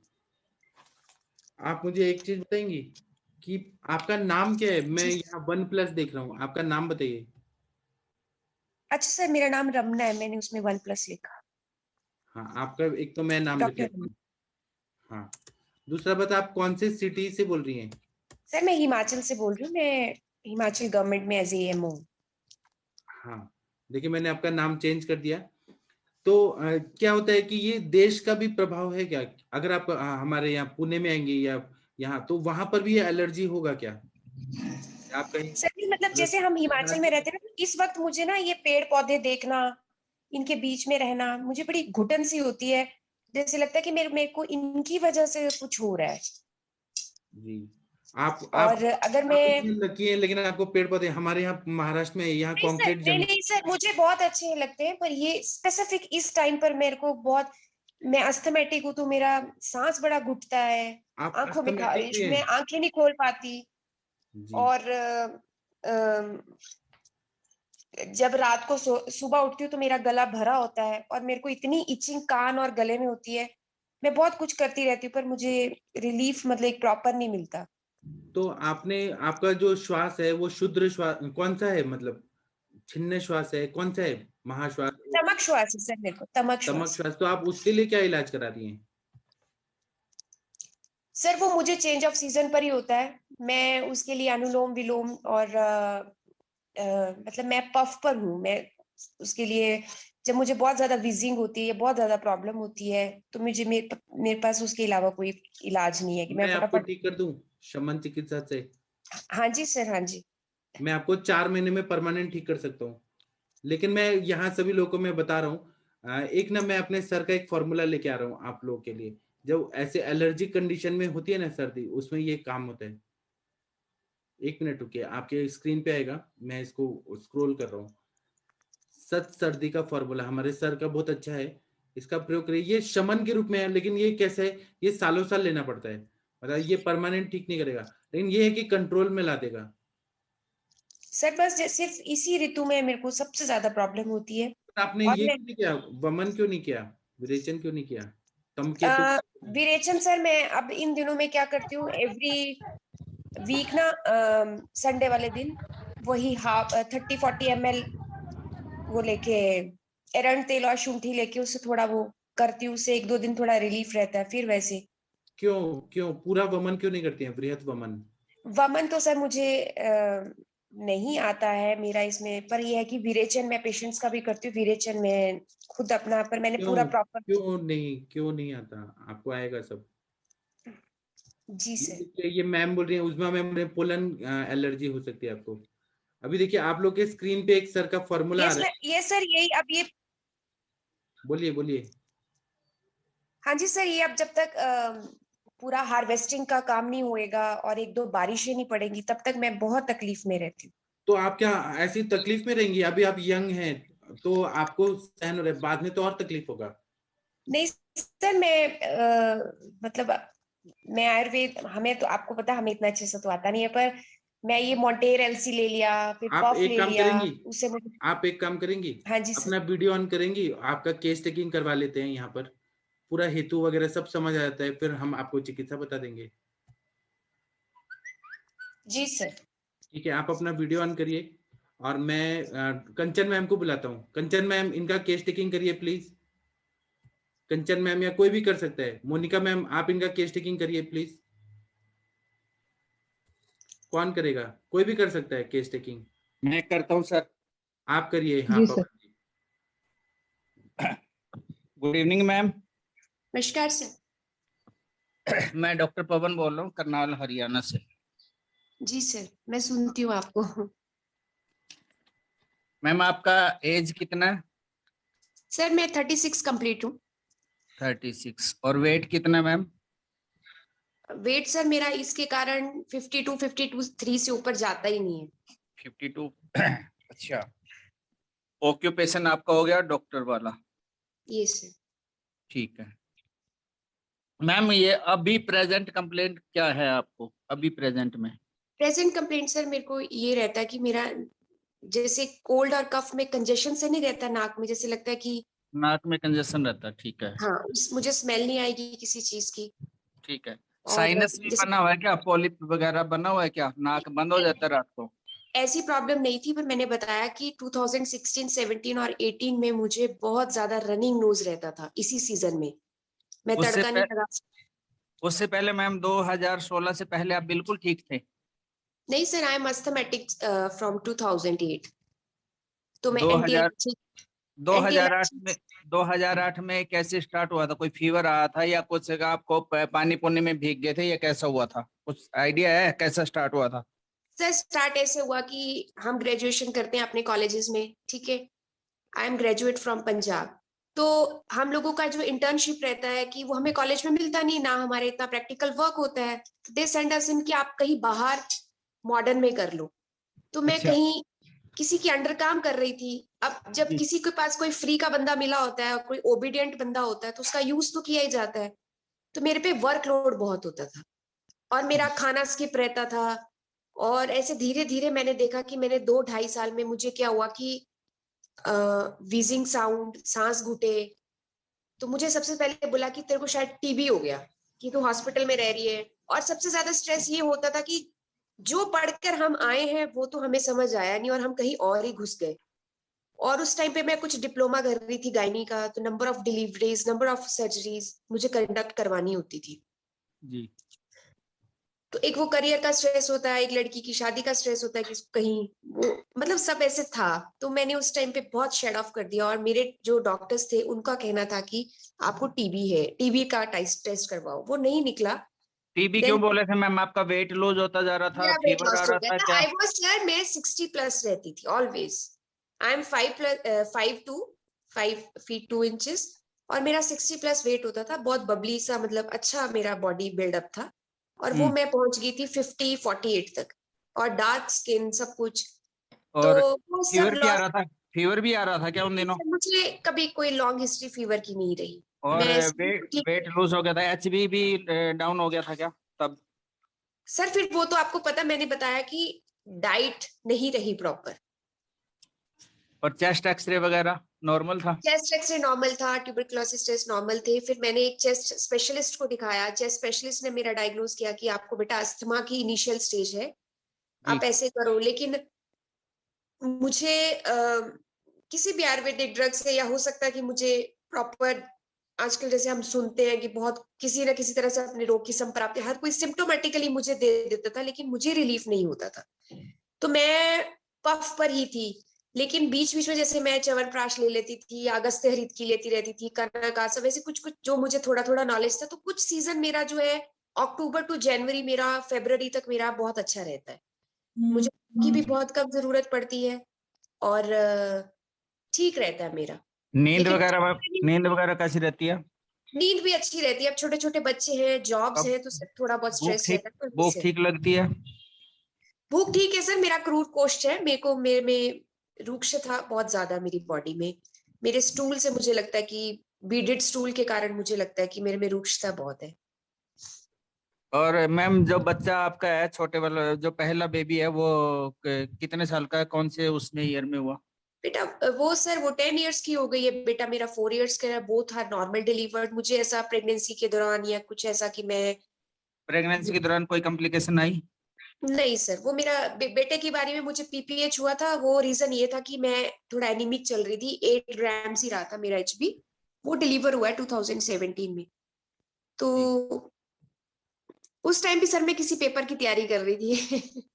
आप मुझे एक चीज बताएंगी कि आपका नाम क्या है? मैं यहाँ OnePlus देख रहा हूँ, आपका नाम बताइए। अच्छा सर, मेरा नाम रमना है, मैंने उसमें OnePlus लिखा। हाँ, आपका एक तो मैं नाम लिख डॉक्टर लेता हूँ। हाँ, दूसरा बता, आप कौन से सिटी से बोल रही हैं? सर मैं हिमाचल से बोल रही हूँ, मैं हिमाचल गवर्नमेंट में एज AMO। हाँ, देखिए मैंने आपका नाम चेंज कर दिया। तो क्या होता है कि ये देश का भी प्रभाव है क्या? अगर आप हमारे यहाँ पुणे में आएंगे या यहाँ, तो वहां पर भी ये एलर्जी होगा क्या? आप कहीं सर मतलब जैसे हम हिमाचल में रहते हैं ना, इस वक्त मुझे ना ये पेड़ पौधे देखना, इनके बीच में रहना मुझे बड़ी घुटन सी होती है। जैसे लगता है कि मेरे को इनकी वजह से कुछ हो रहा है। जी, आप और अगर आप मैं इतने लकी हैं, लेकिन आपको पेड़ पौधे हमारे यहाँ महाराष्ट्र में, यहाँ नहीं सर, कंक्रीट जंगल। नहीं सर, मुझे बहुत अच्छे लगते हैं, पर ये स्पेसिफिक इस टाइम पर मेरे को बहुत, मैं अस्थमेटिक हूँ तो मेरा सांस बड़ा घुटता है, आप आंखों में अस्थमैटिक खारिश, भी मैं हैं? आंखें नहीं खोल पाती। जी, और जब रात को सुबह उठती हूँ तो मेरा गला भरा होता है और मेरे को इतनी इचिंग कान और गले में होती है। मैं बहुत कुछ करती रहती हूँ पर मुझे रिलीफ मतलब एक प्रॉपर नहीं मिलता। तो आपका जो श्वास है वो शुद्ध श्वास कौन सा है? मतलब छिन्न श्वास है, कौन सा है? महाश्वास, तमक श्वास है सर, मेरे को तमक तमक श्वास। श्वास? तो आप उसके लिए क्या इलाज करा रही हैं? सर वो मुझे चेंज ऑफ सीजन पर ही होता है, मैं उसके लिए अनुलोम विलोम और मतलब मैं पफ पर हूँ। मैं उसके लिए जब मुझे बहुत ज्यादा विजिंग होती है या बहुत ज्यादा प्रॉब्लम होती है तो मेरे पास उसके अलावा कोई इलाज नहीं है कि मैं मैं आपको फटाफट। ठीक कर दूं शमन चिकित्सा से। हाँ जी सर, हाँ जी। मैं आपको 4 महीने में परमानेंट ठीक कर सकता हूँ। लेकिन मैं यहाँ सभी लोगों को मैं बता रहा हूँ, एक ना मैं अपने सर का एक फॉर्मूला लेके आ रहा हूँ आप लोगों के लिए। जब ऐसे एलर्जिक कंडीशन में होती है ना सर्दी, उसमें ये काम होता है। 1 मिनट रुकिए, आपके स्क्रीन पे आएगा, मैं इसको स्क्रॉल कर रहा हूँ। सत सर्दी का फॉर्मूला हमारे सर का बहुत अच्छा है, इसका प्रयोग करिए। ये शमन के रूप में है, लेकिन ये कैसे है, ये सालों साल लेना पड़ता है। मतलब ये परमानेंट ठीक नहीं करेगा, लेकिन ये है कि कंट्रोल में ला देगा। सर बस सिर्फ इसी ऋतु में मेरे को सबसे ज्यादा प्रॉब्लम होती है। आपने और ये मैं क्यों नहीं किया? वमन क्यों नहीं किया? विरेचन क्यों नहीं किया? धूमकेतु? विरेचन सर मैं अब इन दिनों में क्या करती हूँ, एवरी वीक ना संडे वाले दिन वही 30-40 ml वो लेके एरंड तेल और शुंठी लेके उससे थोड़ा वो करती हूँ, उससे 1-2 दिन थोड़ा रिलीफ रहता है, फिर वैसे। क्यों क्यों पूरा वमन क्यों नहीं करती हैं, बृहत वमन? वमन तो सर मुझे नहीं आता है मेरा इसमें, पर यह है कि विरेचन मैं पेशेंट्स का भी करती हूँ, विरेचन में खुद अपना, पर मैंने क्यों पूरा प्रॉपर। क्यों नहीं आता? आपको आएगा सब। जी ये सर। देखिए, ये मैम बोल रही है उजमा मैम ने, पोलन एलर्जी हो सकती है आपको। अभी देखिए आप लोग के स्क्रीन पे एक सर का फॉर्मूला आ रहा है। ये सर यही अब ये। बोलिए बोलिए। हाँ जी सर, ये अब जब तक पूरा हार्वेस्टिंग का काम नहीं होएगा और 1-2 बारिशें नहीं पड़ेंगी तब तक मैं बहुत तकलीफ में रहती हूँ। तो आप क्या ऐसी तकलीफ में रहेंगी? अभी आप यंग हैं तो आपको सहन हो रहा है, बाद में तो और तकलीफ होगा। नहीं सर, मैं मतलब मैं आयुर्वेद, हमें तो आपको पता है हमें इतना अच्छे से तो आता नहीं है, पर मैं ये मॉन्टेर एलसी ले लिया, फिर आप पफ एक ले काम लिया, करेंगी, उससे मुझे। आप एक काम करेंगी, हाँ जी सर। अपना वीडियो ऑन करेंगी, आपका केस टेकिंग करवा लेते हैं यहाँ पर, पूरा हेतु वगैरह सब समझ आ जाता है, फिर हम आपको चिकित्सा बता देंगे। जी सर। ठीक है, आप अपना वीडियो ऑन करिए और मैं कंचन मैम को बुलाता हूँ। कंचन मैम, इनका केस टेकिंग करिए प्लीज। कंचन मैम या कोई भी कर सकता है। मोनिका मैम, आप इनका केस टेकिंग करिए प्लीज। कौन करेगा? कोई भी कर सकता है केस टेकिंग। मैं करता हूँ सर। आप करिए। हाँ जी पवन सर। जी। Good evening ma'am. नमस्कार सर। मैं डॉक्टर पवन बोल रहा हूँ, करनाल हरियाणा से। जी सर, मैं सुनती हूँ आपको। मैम आपका एज कितना है? सर मैं 36 कंप्लीट हूँ। 36। और वेट कितना मैम? वेट सर मेरा इसके कारण 52-53 से ऊपर जाता ही नहीं है। 52। अच्छा। ऑक्यूपेशन आपका हो गया डॉक्टर वाला? ये सर। ठीक है मैम। ये अभी प्रेजेंट कंप्लेंट क्या है आपको अभी प्रेजेंट में? प्रेजेंट कंप्लेंट सर मेरे को ये रहता है कि मेरा जैसे कोल्ड और कफ में कंजेशन से नहीं रहता नाक में, जैसे लगता है कि नाक में कंजेशन रहता है, ठीक है। हाँ मुझे स्मेल नहीं आएगी किसी चीज की। ठीक है। और साइनस भी जैसे बना हुआ है क्या? पॉलिप वगैरह बना हुआ है क्या? नाक बंद हो जाता है रात को? ऐसी प्रॉब्लम नहीं थी, पर मैंने बताया कि 2016, 17 और 18 में मुझे बहुत ज्यादा रनिंग नोज रहता था इसी सीजन में। मैं उससे तड़का नहीं लगा उससे पहले मैम 2016 से पहले आप बिल्कुल ठीक थे? नहीं sir, I am asthmatic from 2008। तो मैं 2000 एंटी 2008 में 2008 में कैसे स्टार्ट हुआ था? कोई फीवर आया था या कुछ आपको पानी पुनी में भीग गए थे या कैसा हुआ था? कुछ आइडिया है कैसा स्टार्ट हुआ था? सर स्टार्ट ऐसे हुआ कि हम ग्रेजुएशन करते हैं अपने कॉलेजेस में, ठीक है। I am graduate from Punjab. तो हम लोगों का जो इंटर्नशिप रहता है कि वो हमें कॉलेज में मिलता नहीं ना, हमारे इतना प्रैक्टिकल वर्क होता है। दे सेंड अस इन कि आप कहीं बाहर मॉडर्न में कर लो। तो मैं अच्छा। कहीं किसी के अंडर काम कर रही थी। अब जब जी। किसी के पास कोई फ्री का बंदा मिला होता है और कोई ओबीडियंट बंदा होता है तो उसका यूज तो किया ही जाता है। तो मेरे पे वर्कलोड बहुत होता था और मेरा खाना स्किप रहता था। और ऐसे धीरे धीरे मैंने देखा कि मैंने 2-2.5 साल में मुझे क्या हुआ कि वीजिंग साउंड, सांस घुटे। तो मुझे सबसे पहले बोला कि तेरे को शायद टीबी हो गया, कि तू हॉस्पिटल में रह रही है। और सबसे ज्यादा स्ट्रेस ये होता था कि जो पढ़कर हम आए हैं वो तो हमें समझ आया नहीं और हम कहीं और ही घुस गए। और उस टाइम पे मैं कुछ डिप्लोमा कर रही थी गायनी का, तो number of deliveries, number of surgeries मुझे कंडक्ट करवानी होती थी। जी। तो एक वो करियर का स्ट्रेस होता है, एक लड़की की शादी का स्ट्रेस होता है कि कहीं वो, मतलब सब ऐसे था। तो मैंने उस टाइम पे बहुत शेड ऑफ कर दिया और मेरे जो डॉक्टर्स थे उनका कहना था कि आपको टीबी है, टीबी का टेस्ट करवाओ। वो नहीं निकला। टीबी देन क्यों बोले थे मैम? आपका वेट लूज होता जा रहा था, मेरा वेट फीवर आ लॉस हो रहा गया था था। क्या? आई वाज सर, मैं 60 प्लस रहती थी ऑलवेज। आई एम 5'2" और मेरा 60 प्लस वेट होता था। बहुत बबली सा, मतलब अच्छा मेरा बॉडी बिल्डअप था। और वो मैं पहुंच गई थी 50-48 तक, और डार्क स्किन सब कुछ। तो और वो सब फीवर भी आ लॉस। रहा था? फीवर भी आ रहा था क्या उन दिनों? मुझे कभी कोई लॉन्ग हिस्ट्री फीवर की नहीं रही। और मैं वेट लूज हो गया था, एचबी भी डाउन हो गया था क्या तब? सर फिर वो तो आपको पता, मैंने बताया कि डाइट नहीं रही प्रॉपर। और चेस्ट एक्सरे वगैरह नॉर्मल था? चेस्ट एक्सरे नॉर्मल था, ट्यूबरकुलोसिस टेस्ट नॉर्मल थे। फिर मैंने एक चेस्ट स्पेशलिस्ट को दिखाया। चेस्ट स्पेशलिस्ट ने मेरा डायग्नोज किया कि आपको बेटा अस्थमा की इनिशियल स्टेज है, जी। आप ऐसे करो। लेकिन मुझे किसी भी आयुर्वेदिक ड्रग से, या हो सकता है कि मुझे प्रॉपर, आजकल जैसे हम सुनते हैं कि बहुत किसी न किसी तरह से अपने रोग की संप्राप्ति, हर कोई सिम्टोमेटिकली मुझे दे देता था, लेकिन मुझे रिलीफ नहीं होता था। तो मैं पफ पर ही थी। लेकिन बीच बीच में जैसे मैं च्यवनप्राश ले लेती थी या अगस्त्य हरित की लेती रहती थी, कनकासव, वैसे कुछ कुछ जो मुझे थोड़ा थोड़ा नॉलेज था। तो कुछ सीजन मेरा जो है अक्टूबर टू जनवरी, मेरा फरवरी तक मेरा बहुत अच्छा रहता है। मुझे की भी बहुत कम जरूरत पड़ती है और ठीक रहता है मेरा। नींद लेकिन वगैरह कैसी रहती है? नींद भी अच्छी रहती है। अब छोटे छोटे बच्चे हैं, जॉब्स अब हैं, तो थोड़ा बहुत भूख स्ट्रेस ठीक रहता है तो भूख इससे। ठीक लगती है? भूख ठीक है सर, मेरा क्रूर कोष्ठ है। मेरे को, मेरे में रूक्ष था बहुत ज्यादा मेरी बॉडी में। मेरे स्टूल से मुझे लगता है कि बीडेड स्टूल के कारण मुझे लगता है कि मेरे में रूक्षता बहुत है। और मैम जो बच्चा आपका है छोटे वाला, जो पहला बेबी है, वो कितने साल का है? कौन से उसमें ईयर में हुआ? बेटा वो सर, वो 10 इयर्स की हो गई है। बेटा मेरा 4 इयर्स का है। Both are normal delivered. मुझे ऐसा प्रेगनेंसी के दौरान या कुछ ऐसा कि मैं, प्रेगनेंसी के दौरान कोई कॉम्प्लिकेशन आई? नहीं सर। वो मेरा बेटे के बारे में मुझे पीपीएच हुआ था। वो रीजन ये था कि मैं थोड़ा एनीमिक चल रही थी। 8 ग्राम्स ही रहा था मेरा एचबी। वो डिलीवर हुआ है 2017 में। तो जी। उस टाइम भी सर मैं किसी पेपर की तैयारी कर रही थी।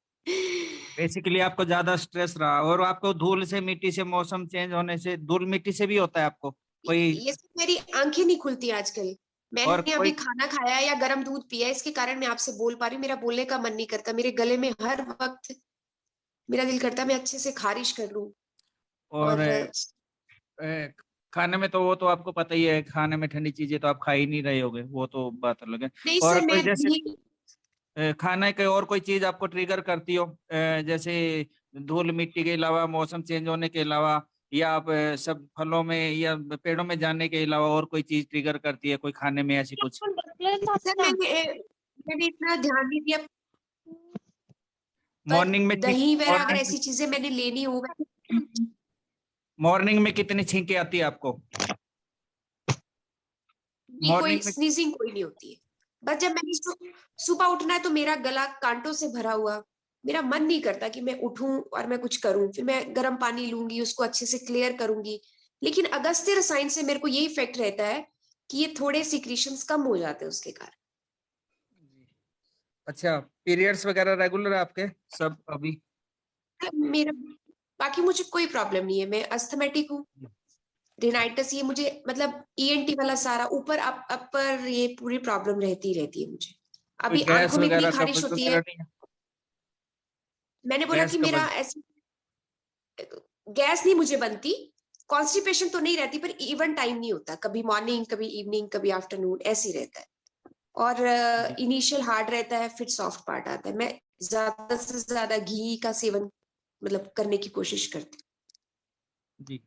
बेसिकली आपको ज्यादा स्ट्रेस रहा, और आपको धूल से, मिट्टी से, मौसम चेंज होने से, धूल मिट्टी से भी होता है आपको कोई? ये सब, मेरी आंखें नहीं खुलती आजकल। और मैंने अभी कोई खाना खाया या गर्म दूध पिया, इसके कारण मैं आपसे बोल पा रही हूँ। मेरा बोलने का मन नहीं करता। मेरे गले में हर वक्त मेरा दिल करता है मैं अच्छे से खारिश कर लूं। और और ए, खाने में तो वो तो आपको पता ही है, खाने में ठंडी चीजें तो आप खा ही नहीं रहे होगे, वो तो बात अलग है। नहीं और सर, कोई मैं जैसे नहीं। खाने के और कोई चीज आपको ट्रिगर करती हो, जैसे धूल मिट्टी के अलावा, मौसम चेंज होने के अलावा, या आप सब फलों में या पेड़ों में जाने के अलावा और कोई चीज ट्रिगर करती है, कोई खाने में ऐसी कुछ? सर मैंने इतना ध्यान नहीं दिया, पर मॉर्निंग में दही वगैरह अगर मॉर्निंग ऐसी चीजें मैंने लेनी हो, मॉर्निंग में कितनी छींकें आती है आपको? कोई मॉर्निंग में स्नीजिंग कोई नहीं होती है। बस जब मैंने सुबह उठना है तो मेरा गला कांटों से भरा हुआ, मेरा मन नहीं करता कि मैं उठूं और मैं कुछ करूं। फिर मैं गर्म पानी लूंगी, उसको अच्छे से क्लियर करूंगी। लेकिन अगस्त्य रसायन से मेरे को ये इफेक्ट रहता है कि ये थोड़े सिक्रीशंस कम हो जाते हैं उसके कारण। अच्छा, पीरियड्स वगैरह रेगुलर आपके सब अभी? मेरा बाकी मुझे कोई प्रॉब्लम नहीं है, मैं अस्थमेटिक हूँ। रिनाइटिस ये मुझे मतलब ईएनटी वाला सारा ऊपर अपर ये पूरी प्रॉब्लम रहती है मुझे। अभी गैस आंखों में इतनी वगैरह खारिश कफ होती वगैरह है। नहीं है? मैंने बोला गैस कि मेरा कफ ऐसी गैस नहीं मुझे बनती, कॉन्स्टिपेशन तो नहीं रहती, पर इवन टाइम नहीं होता, कभी मॉर्निंग कभी इवनिंग कभी आफ्टरनून ऐसे ही रहता है। और इनिशियल हार्ड रहता है, फिर सॉफ्ट पार्ट आता है। मैं ज्यादा से ज्यादा घी का सेवन मतलब करने की कोशिश करती हूँ। जी।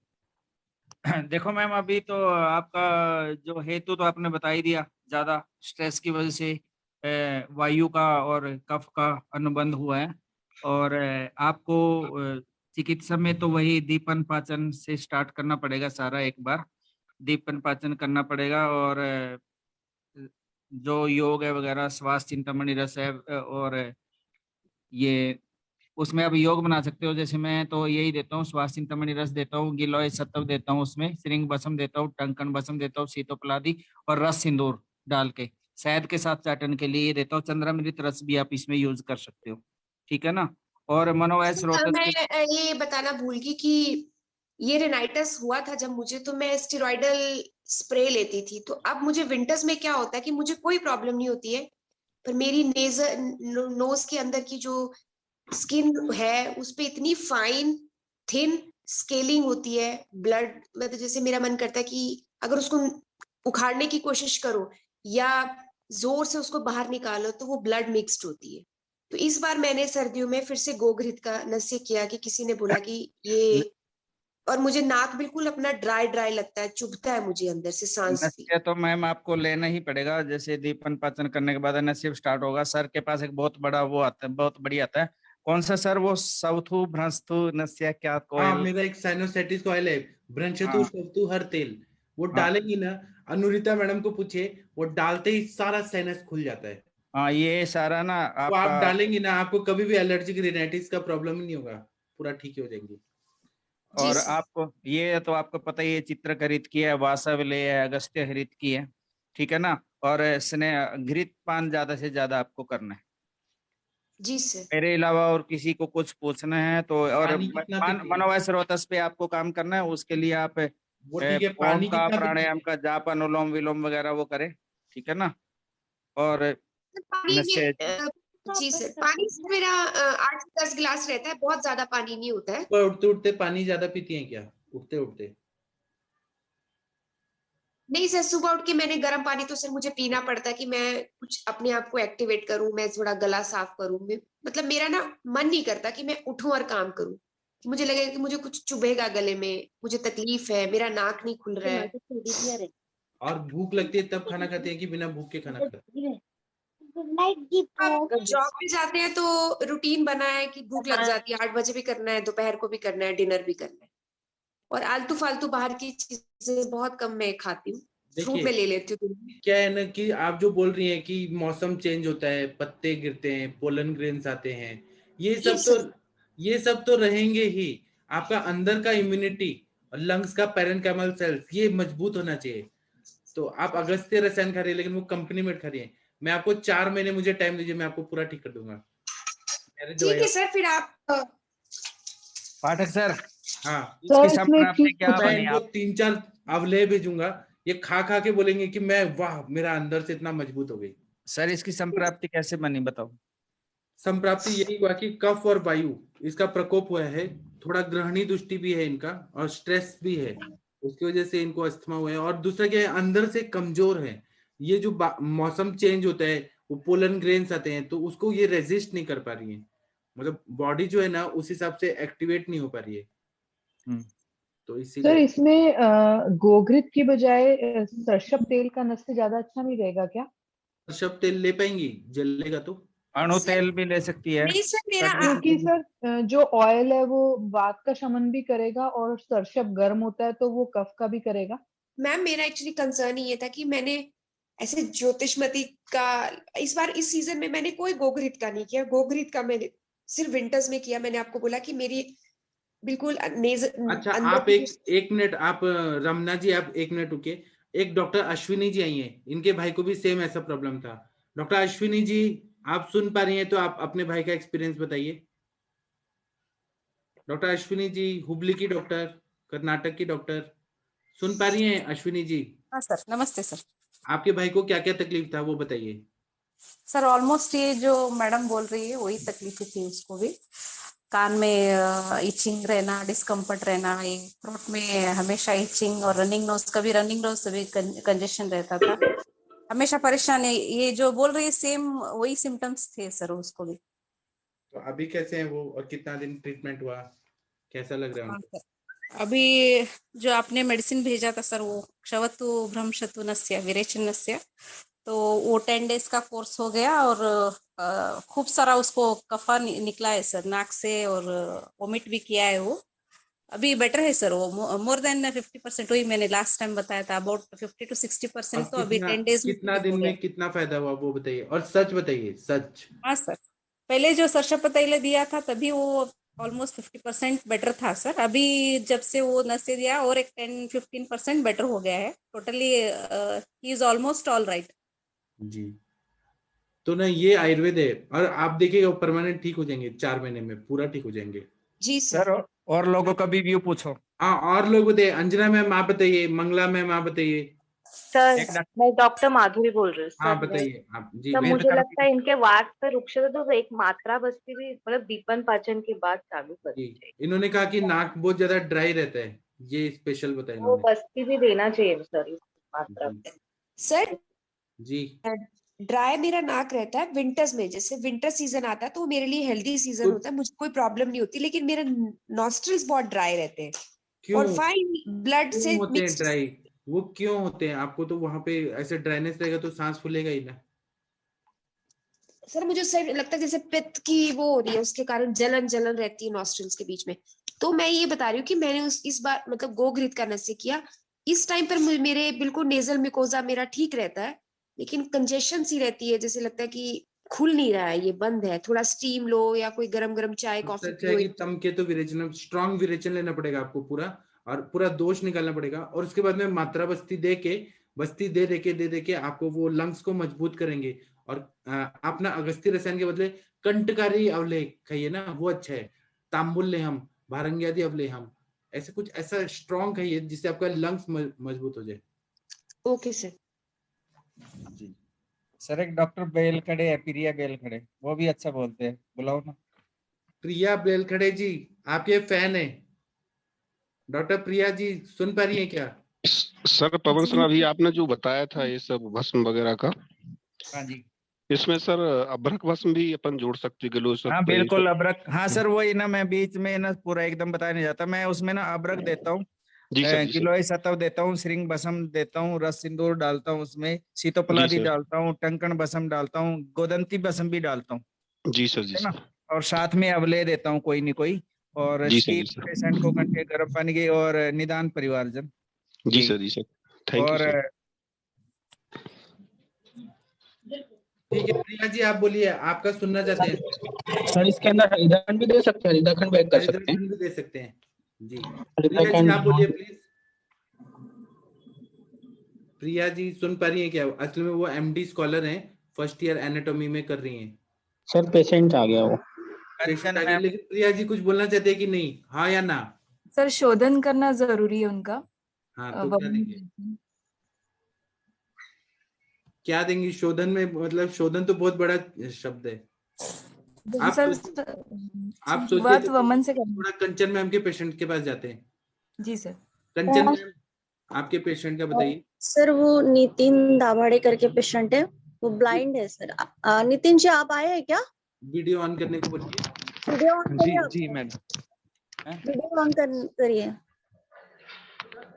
देखो मैम, अभी तो आपका जो हेतु तो आपने बता ही दिया, ज्यादा स्ट्रेस की वजह से वायु का और कफ का अनुबंध हुआ है। और आपको चिकित्सा में तो वही दीपन पाचन से स्टार्ट करना पड़ेगा सारा, एक बार दीपन पाचन करना पड़ेगा। और जो योग है वगैरह, श्वास चिंतामणि रस है, और ये उसमें आप योग बना सकते हो। जैसे मैं तो यही देता हूँ, श्वास चिंतामणि रस देता हूँ, गिलोय सत्व देता हूँ, उसमें श्रृंग बसम देता हूँ, टंकन बसम देता हूँ, सीतोपलादी और रस सिंदूर डाल के शहद के साथ चाटन के लिए ये देता हूँ। चंद्रामृत रस भी आप इसमें यूज कर सकते हो, ठीक है ना। और मनोवैस स्रोतस मैं के ये बताना भूल गई कि ये रेनाइटिस हुआ था जब मुझे, तो मैं स्टेरॉइडल स्प्रे लेती थी। तो अब मुझे विंटर्स में क्या होता है कि मुझे कोई प्रॉब्लम नहीं होती है, पर मेरी नोज के अंदर की जो स्किन है उस पे इतनी फाइन थिन स्केलिंग होती है, ब्लड मतलब जैसे मेरा मन करता है कि अगर उसको उखाड़ने की कोशिश करो या जोर से उसको बाहर निकालो तो वो ब्लड मिक्स्ड होती है। तो इस बार मैंने सर्दियों में फिर से गोघृत का नस्य किया कि किसी ने बोला कि ये, और मुझे नाक बिल्कुल अपना ड्राई ड्राई लगता है, चुभता है मुझे अंदर से सांस भी। नस्य तो मैम आपको लेना ही पड़ेगा। जैसे दीपन पाचन करने के बाद नस्य स्टार्ट होगा, सर के पास एक बहुत बड़ा वो आता है, बहुत बढ़िया आता है। कौन सा सर? वो सवथु भ्रंस्थु नस्य क्या हाँ, कोयल? मेरा एक साइनोसाइटिस को ऑयल है, भ्रंशतु हाँ शवतु हर तेल। वो हाँ डालेंगी ना, अनुरिता मैडम को पूछे, वो डालते ही सारा साइनस खुल जाता है। हाँ, ये सारा ना वो आप आपका। डालेंगी ना, आपको कभी भी एलर्जिक रिनाइटिस का प्रॉब्लम ही नहीं होगा, पूरा ठीक हो जाएंगी। जी और सर। आपको ये तो आपको पता ही है, चित्रकरित की है, वासवले है, अगस्त्य हरित की है, ठीक है ना। और स्नेह घृत पान ज्यादा से ज्यादा आपको करना है। जी सर। मेरे अलावा और किसी को कुछ पूछना है तो, और पानी कितना पीती है? मनोवैस स्रोतस पे आपको काम करना है, उसके लिए आप वो ठीक है, ओम पानी का, कितना पीती प्राणायाम है? का जाप, अनुलोम विलोम वगैरह वो करें, ठीक है ना। और पानी नशे में जी सर, पानी से मेरा 8 से 10 गिलास रहता है, बहुत ज्यादा पानी नहीं होता है। सुबह उठते उठते पानी ज्यादा पीती हैं क्या, उठते उठते? नहीं सर, सुबह उठ के मैंने गर्म पानी तो सर मुझे पीना पड़ता है कि मैं कुछ अपने आप को एक्टिवेट करूं, मैं थोड़ा गला साफ करूं। मतलब मेरा ना मन नहीं करता कि मैं उठूं और काम करूं, कि मुझे लगेगा कि मुझे कुछ चुभेगा गले में, मुझे तकलीफ है, मेरा नाक नहीं खुल रहा है। और भूख लगती है तब खाना खाते हैं कि बिना भूख के खाना खाते हैं? आप जॉब पे जाते हैं तो रूटीन बना है कि भूख लग जाती है, 8 बजे भी करना है, दोपहर को भी करना है, डिनर भी करना है। और आलतू फालतू बाहर की चीजें बहुत कम मैं खाती हूँ, फ्रूट में देखिए, ले लेती हूँ। क्या है ना कि आप जो बोल रही हैं कि मौसम चेंज होता है, पत्ते गिरते हैं, पोलन ग्रेन्स आते हैं, ये सब यस तो सर। ये सब तो रहेंगे ही। आपका अंदर का इम्यूनिटी और लंग्स का पैरेनकाइमल सेल्स ये मजबूत होना चाहिए। तो आप अगस्त्य रसायन खा रही है, लेकिन वो कंपनी में खा रही है। मैं आपको 4 महीने मुझे टाइम दीजिए, मैं आपको पूरा ठीक कर दूंगा। मेरे ठीक है दवाई। सर, फिर आप पाठक सर, हाँ, इसकी सर इसमें संप्राप्ति ठीक क्या मैं बनी इनको आप? 3-4 अवलेह भेजूंगा, ये खा खा के बोलेंगे कि मैं, वाह, मेरा अंदर से इतना मजबूत हो गई। सर इसकी संप्राप्ति कैसे बनी बताओ? संप्राप्ति यही हुआ कि कफ और वायु इसका प्रकोप हुआ है, थोड़ा ग्रहणी दृष्टि भी है इनका और स्ट्रेस भी है, उसकी वजह से इनको अस्थमा हुआ है। और दूसरा क्या है, अंदर से कमजोर है। ये जो मौसम चेंज होता है, वो पोलन ग्रेन्स आते हैं, तो उसको ये रेजिस्ट नहीं कर पा रही है, मतलब बॉडी जो है ना उस हिसाब से एक्टिवेट नहीं हो पा रही है। तो सर इसीलिए इसमें गोघृत की बजाय सरसप तेल का नस्य ज्यादा अच्छा नहीं रहेगा क्या? सरसों तेल ले पाएंगी, जलेगा तो? अणु सर तेल भी ले सकती है। नहीं सर, मेरा प्राकृतिक क्योंकि सर जो ऑयल है वो वात का शमन भी करेगा और सरसप गर्म होता है तो वो कफ का भी करेगा। मैम, मेरा एक्चुअली कंसर्न ये था कि मैंने ऐसे ज्योतिषमती का इस बार इस सीजन में मैंने कोई गोघृत का नहीं किया। गोघृत का मैंने सिर्फ विंटर्स में किया। मैंने आपको बोला कि मेरी बिल्कुल अच्छा, अंदर आप की एक मिनट, आप रमना जी, आप एक मिनट रुकिए। एक डॉक्टर अश्विनी जी आई हैं, इनके भाई को भी सेम ऐसा प्रॉब्लम था। डॉक्टर अश्विनी जी, आप सुन पा रही हैं तो आप अपने भाई का एक्सपीरियंस बताइए। डॉक्टर अश्विनी जी, हुबली की डॉक्टर, कर्नाटक की डॉक्टर, सुन पा रही हैं अश्विनी जी? हाँ सर, नमस्ते सर। आपके भाई को क्या क्या तकलीफ था वो बताइए। सर ऑलमोस्ट ये जो मैडम बोल रही है वही तकलीफें थी उसको भी। कान में इचिंग रहना, डिस्कम्फर्ट रहना, ये थ्रोट में हमेशा इचिंग और रनिंग नोज से भी कंजेशन रहता था। हमेशा परेशान है। ये जो बोल रही है सेम वही सिम्टम्स थे सर उसको भी। तो अभी कैसे हैं वो, और कितना दिन ट्रीटमेंट हुआ, कैसा लग रहा है हाँ उनको? सर, अभी जो आपने मेडिसिन भेजा था सर, वो क्षवतु भ्रमशतुनस्य विरेचनस्य, तो वो 10 डेज का कोर्स हो गया और खूब सारा उसको कफा निकला है सर नाक से और वोमिट भी किया है वो। अभी बेटर है सर, वो मोर देन 50%। वही मैंने लास्ट टाइम बताया था, अबाउट 50 to 60%। अब तो अभी 10 डेज में कितना ठीक दिन हो गया। में कितना फायदा हुआ वो बताइए, और सच बताइए, सच। हाँ सर, पहले जो सरसपतैले दिया था तभी वो ऑलमोस्ट 50% बेटर था सर। अभी जब से वो नशे दिया और एक 10-15% बेटर हो गया है। Totally he is almost all right जी। तो ना ये आयुर्वेद है, और आप देखिएगा परमानेंट ठीक हो जाएंगे, 4 महीने में पूरा ठीक हो जाएंगे। जी सर और लोगों का भी व्यू पूछो। हाँ, और लोग बताइए। अंजना मैम आप बताइए, मंगला मैम आप बताइए। सर मैं डॉक्टर माधुरी बोल रही हूँ हाँ सर। बताइए आप जी। सर मैं मुझे लगता है इनके वात पे रुक्षता तो एक मात्रा बस्ती भी मतलब दीपन पाचन के बाद चालू करनी चाहिए। इन्होंने कहा कि नाक बहुत ज्यादा ड्राई रहता है, ये स्पेशल बताया वो इन्होंने। बस्ती भी देना चाहिए सर इस मात्रा में। सर जी। ड्राई मेरा नाक रहता है विंटर्स में। जैसे विंटर सीजन आता है तो मेरे लिए हेल्दी सीजन होता है, मुझे कोई प्रॉब्लम नहीं होती। लेकिन मेरे नॉस्ट्रल्स बहुत ड्राई रहते हैं क्यों? और फाइन ब्लड क्यों से होते हैं मिक्स। ड्राई? वो क्यों होते हैं? आपको तो वहां पे ऐसे ड्राइनेस रहेगा तो सांस फूलेगा ही ना। सर मुझे सर लगता है जैसे पित्त की वो हो रही है, उसके कारण जलन जलन रहती है नॉस्ट्रल्स के बीच में। तो मैं ये बता रही हूँ कि मैंने इस बार मतलब गोघृत का नस्य किया। इस टाइम पर मेरे बिल्कुल नेजल मिकोजा मेरा ठीक रहता है, लेकिन कंजेशन सी रहती है। जैसे लगता है कि खुल नहीं रहा है, ये बंद है। थोड़ा स्टीम लो या कोई गरम गरम चाय सबसे कॉफी अच्छा है पियो। कि तम के तो विरेचन, स्ट्रॉन्ग विरेचन लेना पड़ेगा आपको पूरा, और पूरा दोष निकालना पड़ेगा। और उसके बाद में मात्रा बस्ती दे के आपको वो लंग्स को मजबूत करेंगे। और आप ना अगस्त्य रसायन के बदले कंटकारी अवलेह खाइए ना, वो अच्छा है। तांबुल्यम, भारंग्यादि अवलेहम, ऐसे कुछ ऐसा स्ट्रॉन्ग खाइए जिससे आपका लंग्स मजबूत हो जाए। Okay sir. जी। सर एक डॉक्टर बेलखड़े है, प्रिया बेलखड़े, वो भी अच्छा बोलते हैं, बुलाओ ना। प्रिया बेलखड़े जी, आपके फैन है डॉक्टर प्रिया जी, सुन पा रही हैं क्या? सर पवन सर, अभी आपने जो बताया था ये सब भस्म वगैरह का, हाँ जी, इसमें सर अभ्रक भस्म भी अपन जोड़ सकते, गिलो हाँ सब बिल्कुल अबरक। हाँ सर, वही ना, मैं बीच में ना पूरा एकदम बताया नहीं जाता। मैं उसमें ना अबरक देता हूँ, जी सर। गिलोय सतव देता हूँ, श्रृंग भस्म देता हूँ, रस सिंदूर डालता हूँ उसमें, सीतोपलादी सर। डालता हूँ, टंकण भस्म डालता हूँ, गोदंती भस्म भी डालता हूँ। जी सर। जी है ना। सर। और साथ में अवले देता हूँ कोई नहीं कोई, और जी सर। स्टीम जी सर। पेशेंट को घंटे गर्म पानी की, और निदान परिवारजन। जी सर। जी सर, थैंक यू और सर। ठीक है प्रिया जी, आप बोलिए, आपका सुनना चाहते हैं। सर इसके अंदर हरिद्राखंड भी दे सकते हैं, हरिद्राखंड बैग कर सकते हैं। हरिद्राखंड भी दे सकते हैं जी। प्रिया जी आप बोलिए प्लीज। प्रिया जी सुन पा रही हैं क्या? असल में वो एमडी स्कॉलर हैं, फर्स्ट ईयर एनाटॉमी में कर रही हैं। सर पेशेंट आ गया वो। पेशेंट आ गया, लेकिन प्रिया जी कुछ बोलना चाहते हैं कि नहीं, हाँ या ना? सर शोधन करना जरूरी है उनका। हाँ तो क्या देंगे? क्या देंगे शोधन में? मतलब शोधन तो बहुत बड़ा शब्द है। आप शुरुआत वमन से करनी। थोड़ा कंचन मैम के पेशेंट के पास जाते हैं। जी सर। कंचन मैम, आपके पेशेंट का बताइए। सर वो नितिन दाभाड़े करके पेशेंट है, वो ब्लाइंड है सर। नितिन जी आप आए हैं क्या? वीडियो ऑन करने को बोलिए। वीडियो ऑन करिए। जी मैडम, वीडियो ऑन करिए।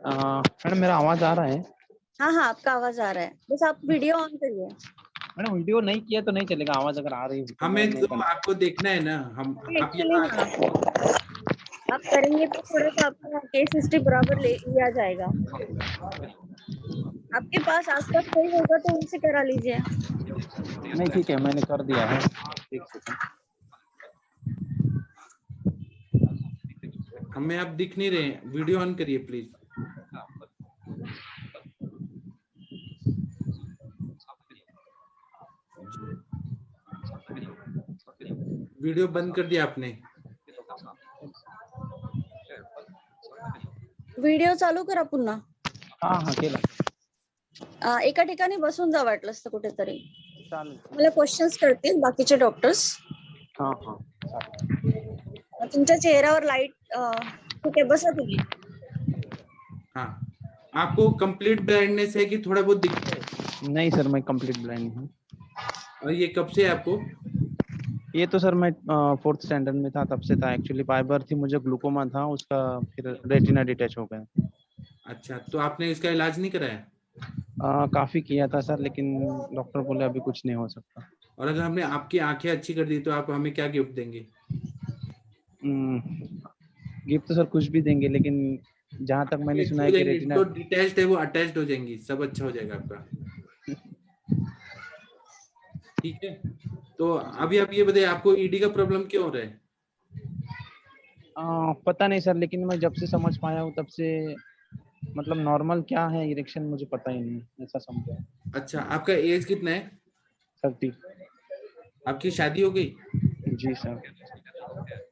मैडम मेरा आवाज आ रहा है? हाँ हाँ, आपका आवाज आ रहा है, बस आप वीडियो ऑन करिए। मैडम वीडियो नहीं किया तो नहीं चलेगा, आवाज अगर आ रही है तो हमें मैं तो आपको देखना है ना, हम आप एक्चुअली यहाँ हाँ, आप करेंगे तो थोड़ा सा आपका केस हिस्ट्री बराबर लिया जाएगा। आपके पास आसपास कोई होगा तो उनसे करा लीजिए। नहीं ठीक है, मैंने कर दिया है। एक सेकंड। हमें आप दिख नहीं रहे, वीडियो ऑन करिए प्लीज। वीडियो बंद कर दिया आपने? व्हिडिओ चालू करा पुन्हा। हा केला। एका ठिकाणी बसून जा वाटलंस तर कुठेतरी। चालेल। मला क्वेश्चन्स करतील बाकीचे डॉक्टर्स। हाँ हाँ चालेल। तुमच्या चेहऱ्यावर लाईट ठीक आहे, बसा तुम्ही। हाँ, आपको कंप्लीट ब्लाइंडनेस है कि थोड़ा बहुत दिखता है? नहीं सर, मैं कंप्लीट ब्लाइंड हूँ। और ये कब से है आपको? ये तो सर मैं 4th स्टैंडर्ड में था तब से था। एक्चुअली बाय बर्थ ही मुझे ग्लूकोमा था, उसका फिर रेटिना डिटैच हो गया। अच्छा, तो आपने इसका इलाज नहीं कराया? काफी किया था सर, लेकिन डॉक्टर बोले अभी कुछ नहीं हो सकता। और अगर हमने आपकी आंखें अच्छी कर दी तो आप हमें क्या गिफ्ट देंगे? गिफ्ट तो सर कुछ भी देंगे, लेकिन जहाँ तक मैंने सुना है कि रेटिना तो डिटैच्ड है वो अटैच्ड हो जाएंगी, सब अच्छा हो जाएगा आपका। ठीक है, तो अभी आप ये बताइए आपको ईडी का प्रॉब्लम क्यों हो रहा है? पता नहीं सर, लेकिन मैं जब से समझ पाया हूँ तब से मतलब नॉर्मल क्या है इरेक्शन मुझे पता ही नहीं, ऐसा समझा। अच्छा, आपका एज कितना है? 30। आपकी शादी हो गई? जी सर।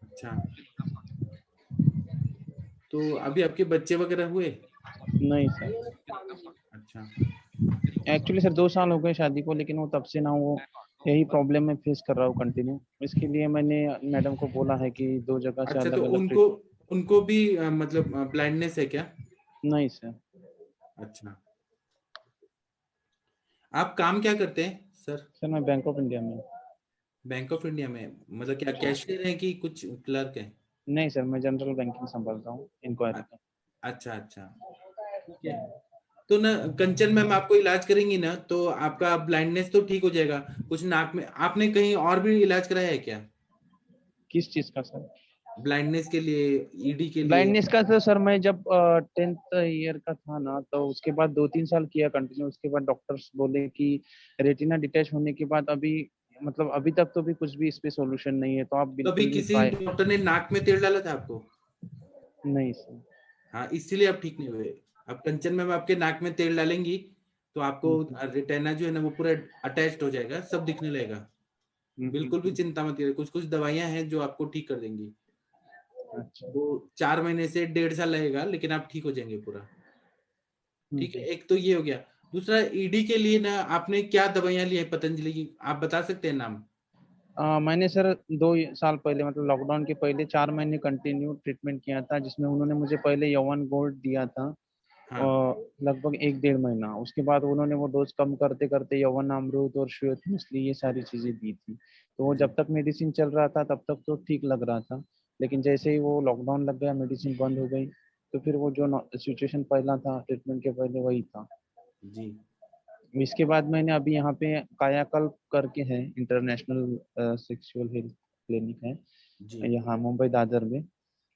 अच्छा, तो अभी आपके बच्चे वगैरह हुए? नहीं सर। अच्छा, एक्चुअली सर 2 साल हो गए शादी को, लेकिन वो तब से ना वो यही प्रॉब्लम मैं फेस कर रहा हूँ कंटिन्यू। इसके लिए मैंने मैडम को बोला है कि 2 जगह से अच्छा, तो अलग-अलग उनको भी मतलब ब्लाइंडनेस है क्या? नहीं सर। अच्छा, आप काम क्या करते हैं सर? सर मैं बैंक ऑफ इंडिया में। बैंक ऑफ इंडिया में मतलब क्या कैशियर हैं कि कुछ क्लर्क हैं? नहीं सर, मैं जनरल बैंकिंग संभालता हूँ, इंक्वायरी का। अच्छा अच्छा, ठीक है। तो ना कंचन मैम आपको इलाज करेंगी ना, तो आपका ब्लाइंडनेस तो ठीक हो जाएगा। कुछ नाक में आपने कहीं और भी इलाज कराया है क्या? किस चीज का सर? ब्लाइंडनेस के लिए, ईडी के लिए? ब्लाइंडनेस का तो सर मैं जब 10th ईयर का था ना, तो उसके बाद 2-3 साल किया कंटिन्यू। उसके बाद डॉक्टर्स बोले कि रेटिना डिटैच होने के बाद अभी मतलब अभी तक तो भी कुछ भी इस पे सॉल्यूशन नहीं है, तो आप कभी बिल्कुल भी किसी डॉक्टर ने नाक में तेल डाला था आपको? नहीं सर। हाँ, इसीलिए आप ठीक नहीं हुए। अब कंचन मैम आपके नाक में तेल डालेंगी तो आपको रेटिना जो है ना वो पूरा अटैच्ड हो जाएगा, सब दिखने लगेगा। बिल्कुल भी चिंता मत करिए, कुछ कुछ दवाइयां हैं जो आपको ठीक कर देंगी। अच्छा। वो 4 महीने से 1.5 साल लगेगा, लेकिन आप ठीक हो जाएंगे पूरा। ठीक है, एक तो ये हो गया। दूसरा ईडी के लिए ना आपने क्या दवाइयां ली है पतंजलि की, आप बता सकते हैं नाम? मैंने सर 2 साल पहले मतलब लॉकडाउन के पहले 4 महीने कंटिन्यू ट्रीटमेंट किया था, जिसमें उन्होंने मुझे पहले यौवन गोल्ड दिया था। हाँ। लगभग 1-1.5 महीना। उसके बाद उन्होंने वो डोज कम करते करते यौवन अमृत और श्वेत मुसली ये सारी चीजें दी थी। तो वो जब तक मेडिसिन चल रहा था तब तक तो ठीक लग रहा था, लेकिन जैसे ही वो लॉकडाउन लग गया, मेडिसिन बंद हो गई, तो फिर वो जो सिचुएशन पहला था ट्रीटमेंट के पहले वही था जी। इसके बाद मैंने अभी यहाँ पे कायाकल्प करके है, इंटरनेशनल सेक्सुअल हेल्थ क्लिनिक है यहाँ मुंबई दादर में।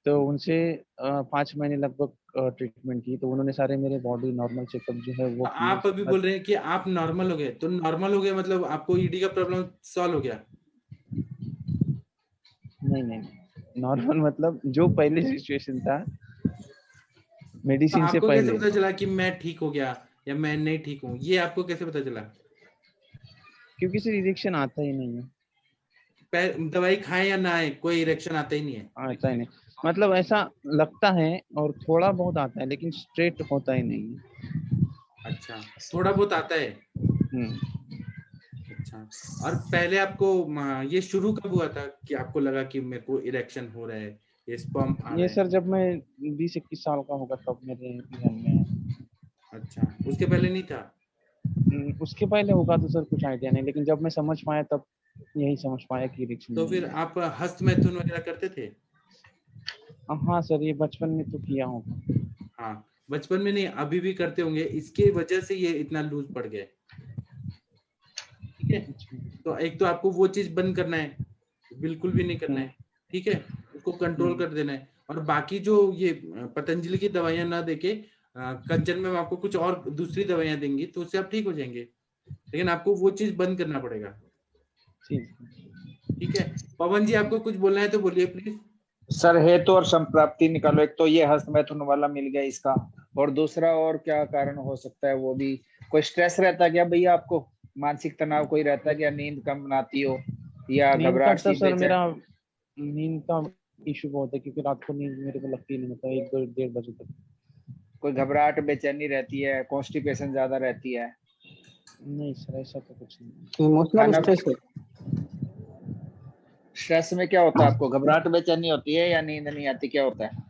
तो उनसे 5 महीने लगभग ट्रीटमेंट की, तो उन्होंने सारे मेरे बॉडी नॉर्मल चेकअप जो है वो तो आप अभी बोल रहे हैं कि आप नॉर्मल हो गए, तो नॉर्मल हो गए मतलब आपको ईडी का प्रॉब्लम सॉल्व हो गया? नहीं, नॉर्मल मतलब जो पहले सिचुएशन था मेडिसिन से आपको पहले। कैसे पता चला कि मैं ठीक हो गया या मैं नहीं ठीक हूँ, ये आपको कैसे पता चला? क्योंकि सिर्फ इरेक्शन आता ही नहीं है। दवाई खाएं या ना आए, कोई इरेक्शन आता ही नहीं है? आता ही नहीं, मतलब ऐसा लगता है और थोड़ा बहुत आता है, लेकिन स्ट्रेट होता ही नहीं है। अच्छा, थोड़ा बहुत आता है। अच्छा, और पहले आपको ये शुरू कब हुआ था कि आपको लगा कि मेरे को इरेक्शन हो रहा है, ये स्पर्म आ रहा ये है? सर जब मैं 20-21 साल का होगा तब मेरे ध्यान में है। अच्छा, उसके पहले नहीं था? उसके पहले होगा तो सर कुछ आइडिया नहीं, लेकिन जब मैं समझ पाया तब यही समझ पाया कि इरेक्शन। तो फिर आप हस्तमैथुन वगैरह करते थे? हाँ सर, ये बचपन में तो किया होगा। हाँ, बचपन में नहीं, अभी भी करते होंगे, इसके वजह से ये इतना लूज पड़ गया है। ठीक है, तो एक तो आपको वो चीज बंद करना है, बिल्कुल भी नहीं करना है, ठीक है, उसको कंट्रोल कर देना है। और बाकी जो ये पतंजलि की दवाइयां ना देके कंचन में आपको कुछ और दूसरी दवाइयां देंगी तो उससे आप ठीक हो जाएंगे, लेकिन आपको वो चीज बंद करना पड़ेगा। ठीक है, पवन जी आपको कुछ बोलना है तो बोलिए प्लीज। सर हेतु और संप्राप्ति निकालो, एक तो ये हस्त मैथुन वाला मिल गया इसका, और दूसरा और क्या कारण हो सकता है? वो भी कोई स्ट्रेस रहता है क्या भैया आपको? मानसिक तनाव कोई रहता है क्या? नींद कम आती हो या नींद का घबराहट तो सी सर बेचैन? मेरा नींद का इशू बहुत है, क्योंकि रात को नींद मेरे को लगती ही नहीं, मतलब 1-2-1:30 बजे तक। कोई घबराहट बेचैनी रहती है? कॉन्स्टिपेशन ज्यादा रहती है? नहीं सर ऐसा तो कुछ नहीं। इमोशनल खाना स्ट्रेस है। स्ट्रेस में क्या होता है आपको? घबराहट बेचैनी होती है या नींद नहीं आती, क्या होता है?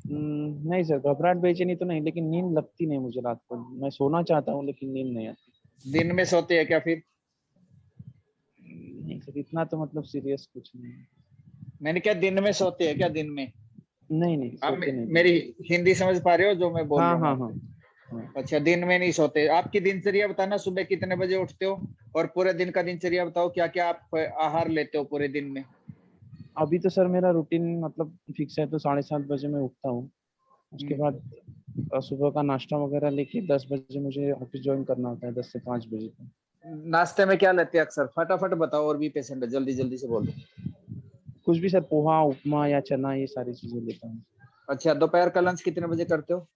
नहीं सर घबराहट बेचैनी तो नहीं, लेकिन नींद लगती नहीं मुझे रात को। मैं सोना चाहता हूँ लेकिन नींद नहीं आती। दिन में सोते हैं क्या फिर? नहीं सर इतना तो मतलब सीरियस कुछ नहीं। मैंने क्या दिन में सोते हैं क्या? दिन में नहीं आप सोते नहीं। मेरी हिंदी समझ पा रहे हो जो मैं बोल रहा हाँ हूँ? हाँ हाँ। अच्छा, दिन में नहीं सोते। आपकी दिनचर्या बताना, सुबह कितने बजे उठते हो और पूरे दिन का दिनचर्या बताओ, क्या क्या आप आहार लेते हो पूरे दिन में? अभी तो सर मेरा रूटीन मतलब फिक्स है, तो 7:30 बजे मैं उठता हूँ। उसके बाद सुबह का नाश्ता वगैरह लेके 10 बजे मुझे ऑफिस ज्वाइन करना होता है, 10 से 5 बजे तक। नाश्ते में क्या लेते हैं अक्सर? फटाफट बताओ, और भी पेशेंट है, जल्दी जल्दी से बोलो। कुछ भी सर, पोहा उपमा या चना, ये सारी चीजें लेता हूँ। अच्छा, दोपहर का लंच कितने बजे करते हो?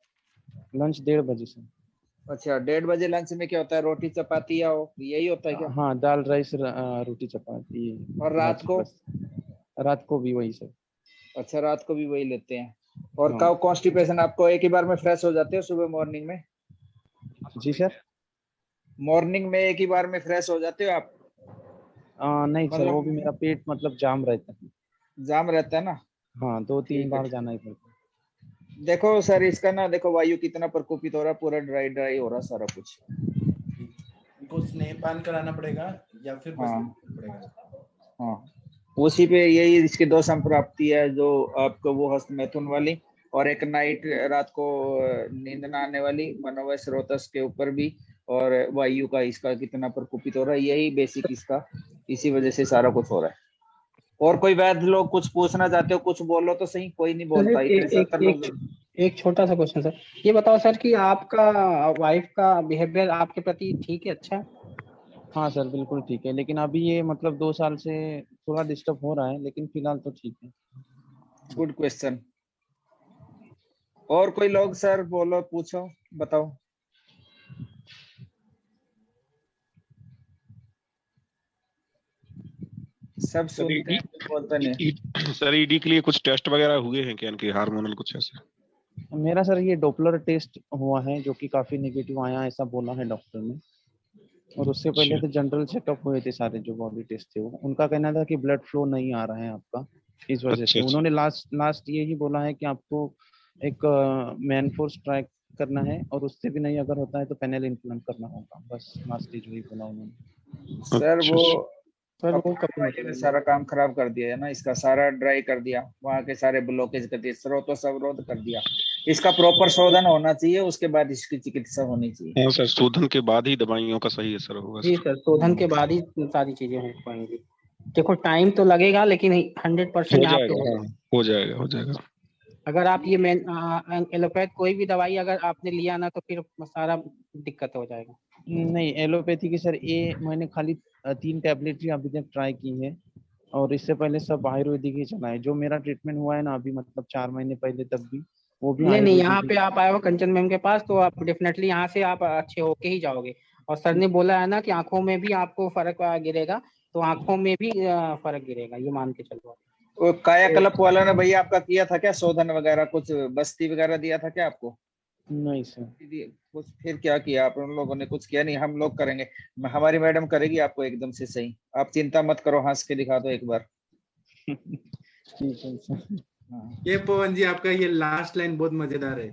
लंच 1:30 बजे से। अच्छा, 1:30 बजे लंच में क्या होता है? रोटी चपाती या यही होता है क्या? हाँ, दाल राइस रोटी चपाती। और रात को? रात को भी वही सर। अच्छा, रात को भी वही लेते हैं। और हाँ। कॉन्स्टिपेशन आपको एक ही बार में फ्रेश हो जाते हो सुबह मॉर्निंग में? जी सर। मॉर्निंग में एक ही बार में फ्रेश हो जाते हो आप? नहीं सर, वो भी मेरा पेट मतलब जाम रहता है। जाम रहता है ना? हाँ, 2-3 बार जाना ही पड़ता है। देखो सर, इसका ना देखो वायु कितना प्रकोपित हो रहा है, पूरा ड्राई ड्राई हो रहा है सारा कुछ। इनको स्नेहपान कराना पड़ेगा या फिर बस पड़ेगा? हाँ, उसी पे यही इसकी 2 संप्राप्ति है, जो आपको वो हस्त मैथुन वाली, और एक नाइट रात को नींद ना आने वाली, मनोवय स्रोतस के ऊपर भी, और वायु का इसका कितना प्रकोपित हो रहा है, यही बेसिक इसका, इसी वजह से सारा कुछ हो रहा है। और कोई वैद्य लोग कुछ पूछना चाहते हो? कुछ बोलो तो सही। कोई नहीं बोलता, इतने 70 लोग। एक छोटा सा क्वेश्चन सर, ये बताओ सर कि आपका वाइफ का बिहेवियर आपके प्रति ठीक है, अच्छा है? हाँ सर बिल्कुल ठीक है, लेकिन अभी ये मतलब 2 साल से थोड़ा डिस्टर्ब हो रहा है, लेकिन फिलहाल तो ठीक है। Good question. और कोई लोग सर बोलो, पूछो, बताओ। सब सुनते हैं, बोलते नहीं। सर ईडी के लिए कुछ टेस्ट वगैरह हुए हैं क्या इनके, हार्मोनल कुछ ऐसे? मेरा सर ये डॉपलर टेस्ट हुआ है, जो कि काफी नेगेटिव आया, ऐसा बोला है डॉक्टर ने। और उससे पहले तो जनरल चेकअप हुए थे सारे, जो बॉडी टेस्ट थे वो। उनका कहना था कि ब्लड फ्लो नहीं आ रहा है आपका, इस वजह से। उन्होंने लास्ट यही बोला है कि आपको एक मैन फोर्स ट्राई करना है, और उससे भी नहीं अगर होता है तो पेनेल इम्प्लांट करना होगा, बस लास्ट स्टेज वही बोला उन्होंने। सर वो ने सारा काम खराब कर दिया है ना, इसका सारा ड्राई कर दिया, वहाँ के सारे ब्लॉकेज कर दिए, स्रोतों से अवरोध कर दिया। इसका प्रॉपर शोधन होना चाहिए, उसके बाद इसकी चिकित्सा होनी चाहिए। हाँ सर, शोधन के बाद ही दवाइयों का सही असर होगा। जी सर, शोधन के बाद ही सारी चीजें हो पाएंगी। देखो टाइम तो लगेगा, लेकिन 100% यहाँ पे होगा। हो जाएगा। अगर आप ये एलोपैथ कोई भी दवाई अगर आपने लिया ना, तो फिर सारा दिक्कत हो जाएगा। नहीं, एलोपैथी की सर ये मैंने खाली 3 टैबलेट ही अभी तक ट्राई की है, और इससे पहले सब आयुर्वेदिक ही चला है। जो मेरा ट्रीटमेंट हुआ है ना अभी, मतलब 4 महीने पहले तक भी, वो भी नहीं, यहाँ पे आप आए हो कंचन मैम के पास, तो आप डेफिनेटली यहाँ से आप अच्छे होके ही जाओगे। और सर ने बोला है ना कि आंखों में भी आपको फर्क गिरेगा, तो आंखों में भी फर्क गिरेगा, ये मान के चलो। वो कायाकल्प वाला ने भैया आपका किया था क्या शोधन वगैरह, कुछ बस्ती वगैरह दिया था क्या आपको? नहीं सर। कुछ फिर क्या किया आप? उन लोगों ने कुछ किया नहीं, हम लोग करेंगे, हमारी मैडम करेगी आपको एकदम से सही। आप चिंता मत करो, हंस के दिखा दो एक बार। ये पवन जी आपका ये लास्ट लाइन बहुत मजेदार है।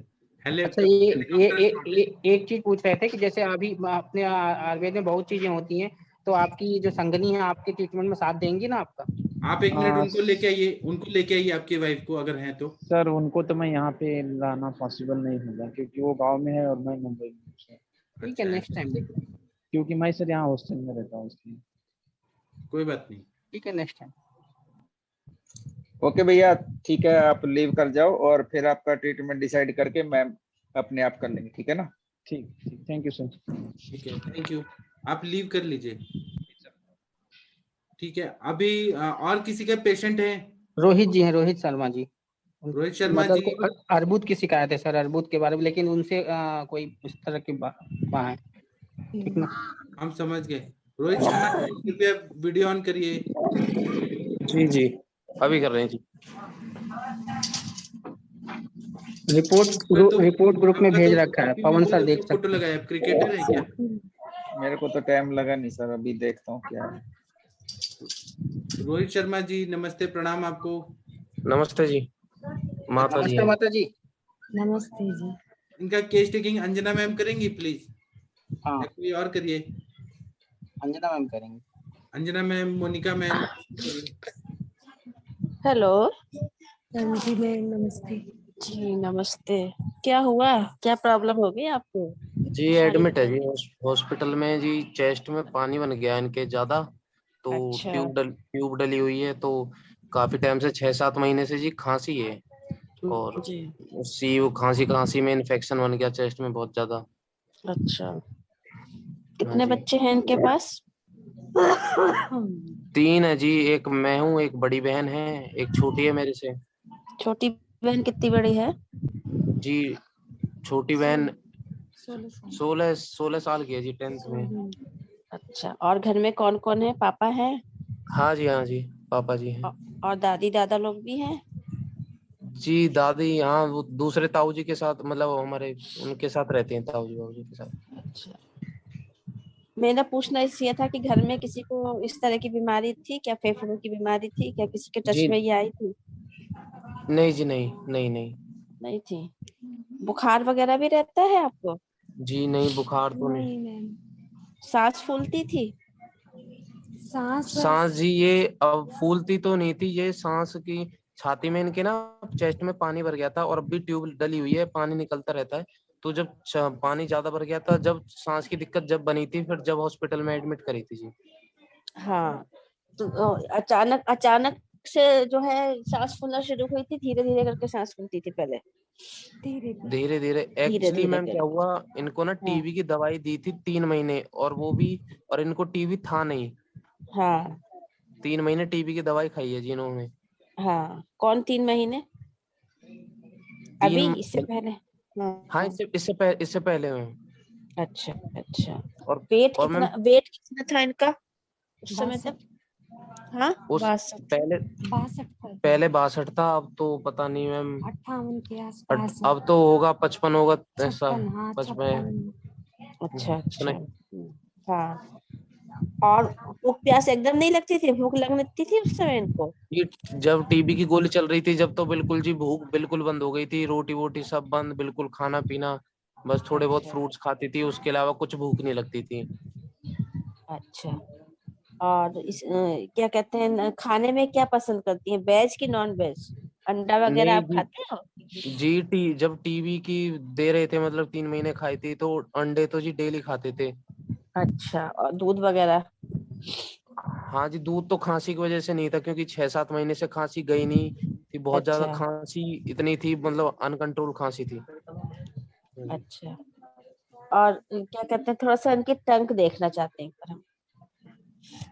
अच्छा, ये एक चीज पूछ रहे थे कि जैसे अभी अपने आयुर्वेद में बहुत चीजें होती हैं, तो आपकी जो संगनी है आपके ट्रीटमेंट में साथ देंगी ना आपका? आप एक मिनट हाँ, उनको लेके आइए आपकी वाइफ को अगर हैं तो। सर उनको तो मैं यहाँ पे लाना पॉसिबल नहीं होगा क्योंकि वो गांव में है और मैं मुंबई में हूँ सर। ठीक है, नेक्स्ट टाइम देखो। क्योंकि मैं सर यहाँ हॉस्टल में रहता हूँ इसलिए। कोई बात नहीं, ठीक है, नेक्स्ट टाइम। ओके भैया, ठीक है, आप लीव कर जाओ और फिर आपका ट्रीटमेंट डिसाइड करके मैम अपने आप कर लेंगे, ठीक है ना? ठीक, थैंक यू सर। ठीक है, थैंक यू, आप लीव कर लीजिए। ठीक है, अभी और किसी के पेशेंट हैं? रोहित जी हैं, रोहित शर्मा जी। रोहित शर्मा मतलब जी, को अर्बुद की शिकायत है सर, अर्बुद के बारे में, लेकिन उनसे कोई इस तरह की बात है, ठीक ना? हम समझ गए। रोहित शर्मा जी, कृपया वीडियो ऑन करिए। जी जी, अभी कर रहे हैं जी। रिपोर्ट ग्रुप में भेज रखा है, पवन सर देख फोटो सकते लगाए। आप क्रिकेटर हैं क्या? मेरे को तो टाइम लगा नहीं सर, अभी देखता हूँ क्या है। रोहित शर्मा जी नमस्ते, प्रणाम आपको। नमस्ते जी, माता जी। नमस्ते माता जी। नमस्ते जी। इनका केस टेकिंग अंजना मैम करेंगी प्लीज? हाँ, कोई और करिए। अंजना मैम करेंगे। Anjana ma'am, Monika ma'am. Hello जी मैम, नमस्ते जी, नमस्ते। क्या हुआ, क्या प्रॉब्लम हो गई आपको? जी एडमिट है जी हॉस्पिटल में जी। चेस्ट में पानी बन गया इनके ज्यादा, तो अच्छा। ट्यूब डली हुई है। तो काफी टाइम से 6-7 महीने से जी खांसी है, और जी। उसी वो खांसी में इन्फेक्शन बन गया चेस्ट में बहुत ज्यादा। अच्छा, कितने जी। बच्चे हैं इनके पास? 3 है जी, एक मैं हूँ, एक बड़ी बहन है, एक छोटी है मेरे से। छोटी बहन कितनी बड़ी है? जी छोटी बहन 16 साल की है जी, 10th में। अच्छा, और घर में कौन कौन है? पापा है हाँ जी, पापा जी हैं। और दादी दादा लोग भी हैं? जी दादी हाँ, वो दूसरे ताऊ जी के साथ, मतलब हमारे उनके साथ रहते हैं, ताऊ जी बाबू जी के साथ। अच्छा, मेरा पूछना इसलिए था कि घर में किसी को इस तरह की बीमारी थी क्या? फेफड़ों की बीमारी थी क्या? किसी के टच जी में ये आई थी? नहीं जी, नहीं। नहीं थी। बुखार वगैरह भी रहता है आपको? जी नहीं, बुखार तो नहीं। मैम, सांस फूलती थी? सांस जी ये अब फूलती तो नहीं थी, ये सांस की छाती में इनके ना चेस्ट में पानी भर गया था, और अब भी ट्यूब डली हुई है, पानी निकलता रहता है। तो जब पानी ज्यादा भर गया था, जब सांस की दिक्कत जब बनी थी, फिर जब हॉस्पिटल में एडमिट करी थी जी। हाँ, तो अचानक से जो है सांस फूलना शुरू हुई थी? धीरे धीरे करके सांस फूलती थी पहले? धीरे एक्चुअली मैम क्या हुआ, इनको ना हाँ। टीबी की दवाई दी थी 3 महीने, और इनको टीबी था नहीं। हाँ 3 महीने टीबी की दवाई खाई है जी इन्होंने। हाँ, कौन 3 महीने? अभी 3 इससे पहले? हाँ, इससे पहले मैम। अच्छा अच्छा। और वेट मैम कितना था इनका उस समय तक? हाँ, उस 62। पहले 62 था, अब तो पता नहीं मैम, 58 के आसपास। अब तो होगा 55 होगा ऐसा। 56, हाँ 55। अच्छा अच्छा। हाँ, और भूख प्यास एकदम नहीं लगती थी? भूख लगने लगती थी उस समय इनको? ये जब टीबी की गोली चल रही थी, जब तो बिल्कुल जी भूख बिल्कुल बंद हो गई थी, रोटी वोटी सब बंद, बिल्कुल खाना पीना बस थोड़े बहुत फ्रूट्स खाती थी, उसके अलावा कुछ भूख नहीं लगती थी। अच्छा, और क्या कहते हैं, खाने में क्या पसंद करती हैं, वेज की नॉन वेज? अंडा वगैरह आप नहीं खाते हो? जी, जब टीबी की दे रहे थे, मतलब 3 महीने खाई थी, तो अंडे तो जी डेली खाते थे। अच्छा, और दूध वगैरह? हाँ जी, दूध तो खांसी की वजह से नहीं था, क्योंकि 6-7 महीने से खांसी गई नहीं थी, बहुत ज्यादा अच्छा खांसी इतनी थी, मतलब अनकंट्रोल खांसी थी। अच्छा, और क्या कहते हैं, थोड़ा सा इनकी टंग देखना चाहते हैं पर हम।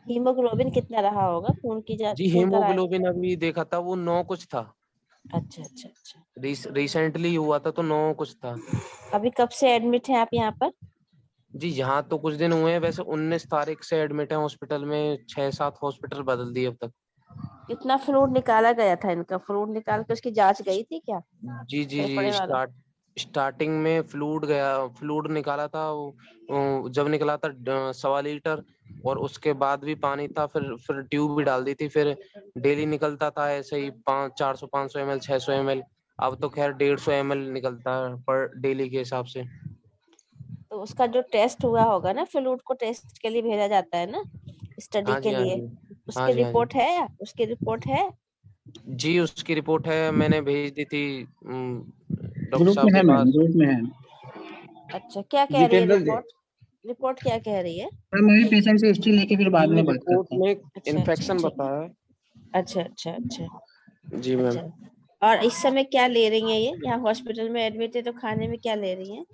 हीमोग्लोबिन कितना रहा होगा? जी खून का हीमोग्लोबिन अभी देखा था, वो 9 कुछ था। अच्छा अच्छा अच्छा। रिसेंटली हुआ था, तो 9 कुछ था। अभी कब से एडमिट है आप यहाँ पर? जी यहाँ तो कुछ दिन हुए हैं, वैसे 19 तारीख से एडमिट है हॉस्पिटल में, 6-7 हॉस्पिटल बदल दिए अब तक। कितना फ्लूइड निकाला गया था इनका? फ्लूइड निकाल के उसकी जांच गई थी क्या? जी फेफड़े वाला? स्टार्टिंग में फ्लूइड निकाला था, वो जब निकला था 1.25 लीटर, और उसके बाद भी पानी था, फिर ट्यूब भी डाल दी थी, फिर डेली निकलता था ऐसे ही 400-500 ml 600 ml। अब तो खैर 150 ml निकलता है पर डेली के हिसाब से। तो उसका जो टेस्ट हुआ होगा ना, फ्लूइड को टेस्ट के लिए भेजा जाता है ना, स्टडी हाँ के जी, हाँ लिए, जी। उसकी हाँ जी। रिपोर्ट है? उसकी रिपोर्ट है? जी उसकी रिपोर्ट है, मैंने भेज दी थी डॉक्टर ग्रुप साहब में के है मैम, पास। ग्रुप में है। अच्छा, क्या कह रही है जितेंद्र रिपोर्ट? रिपोर्ट क्या कह रही है? मैम अभी पेशेंट से हिस्ट्री लेके फिर बाद जी में बात रिपोर्ट करते हैं। में अच्छा इन्फेक्शन ठीक। बताया है। अच्छा अच्छा अच्छा जी मैम। अच्छा। और इस समय क्या ले रही हैं ये? यहाँ हॉस्पिटल में एडमिट है तो खाने में क्या ले रही हैं?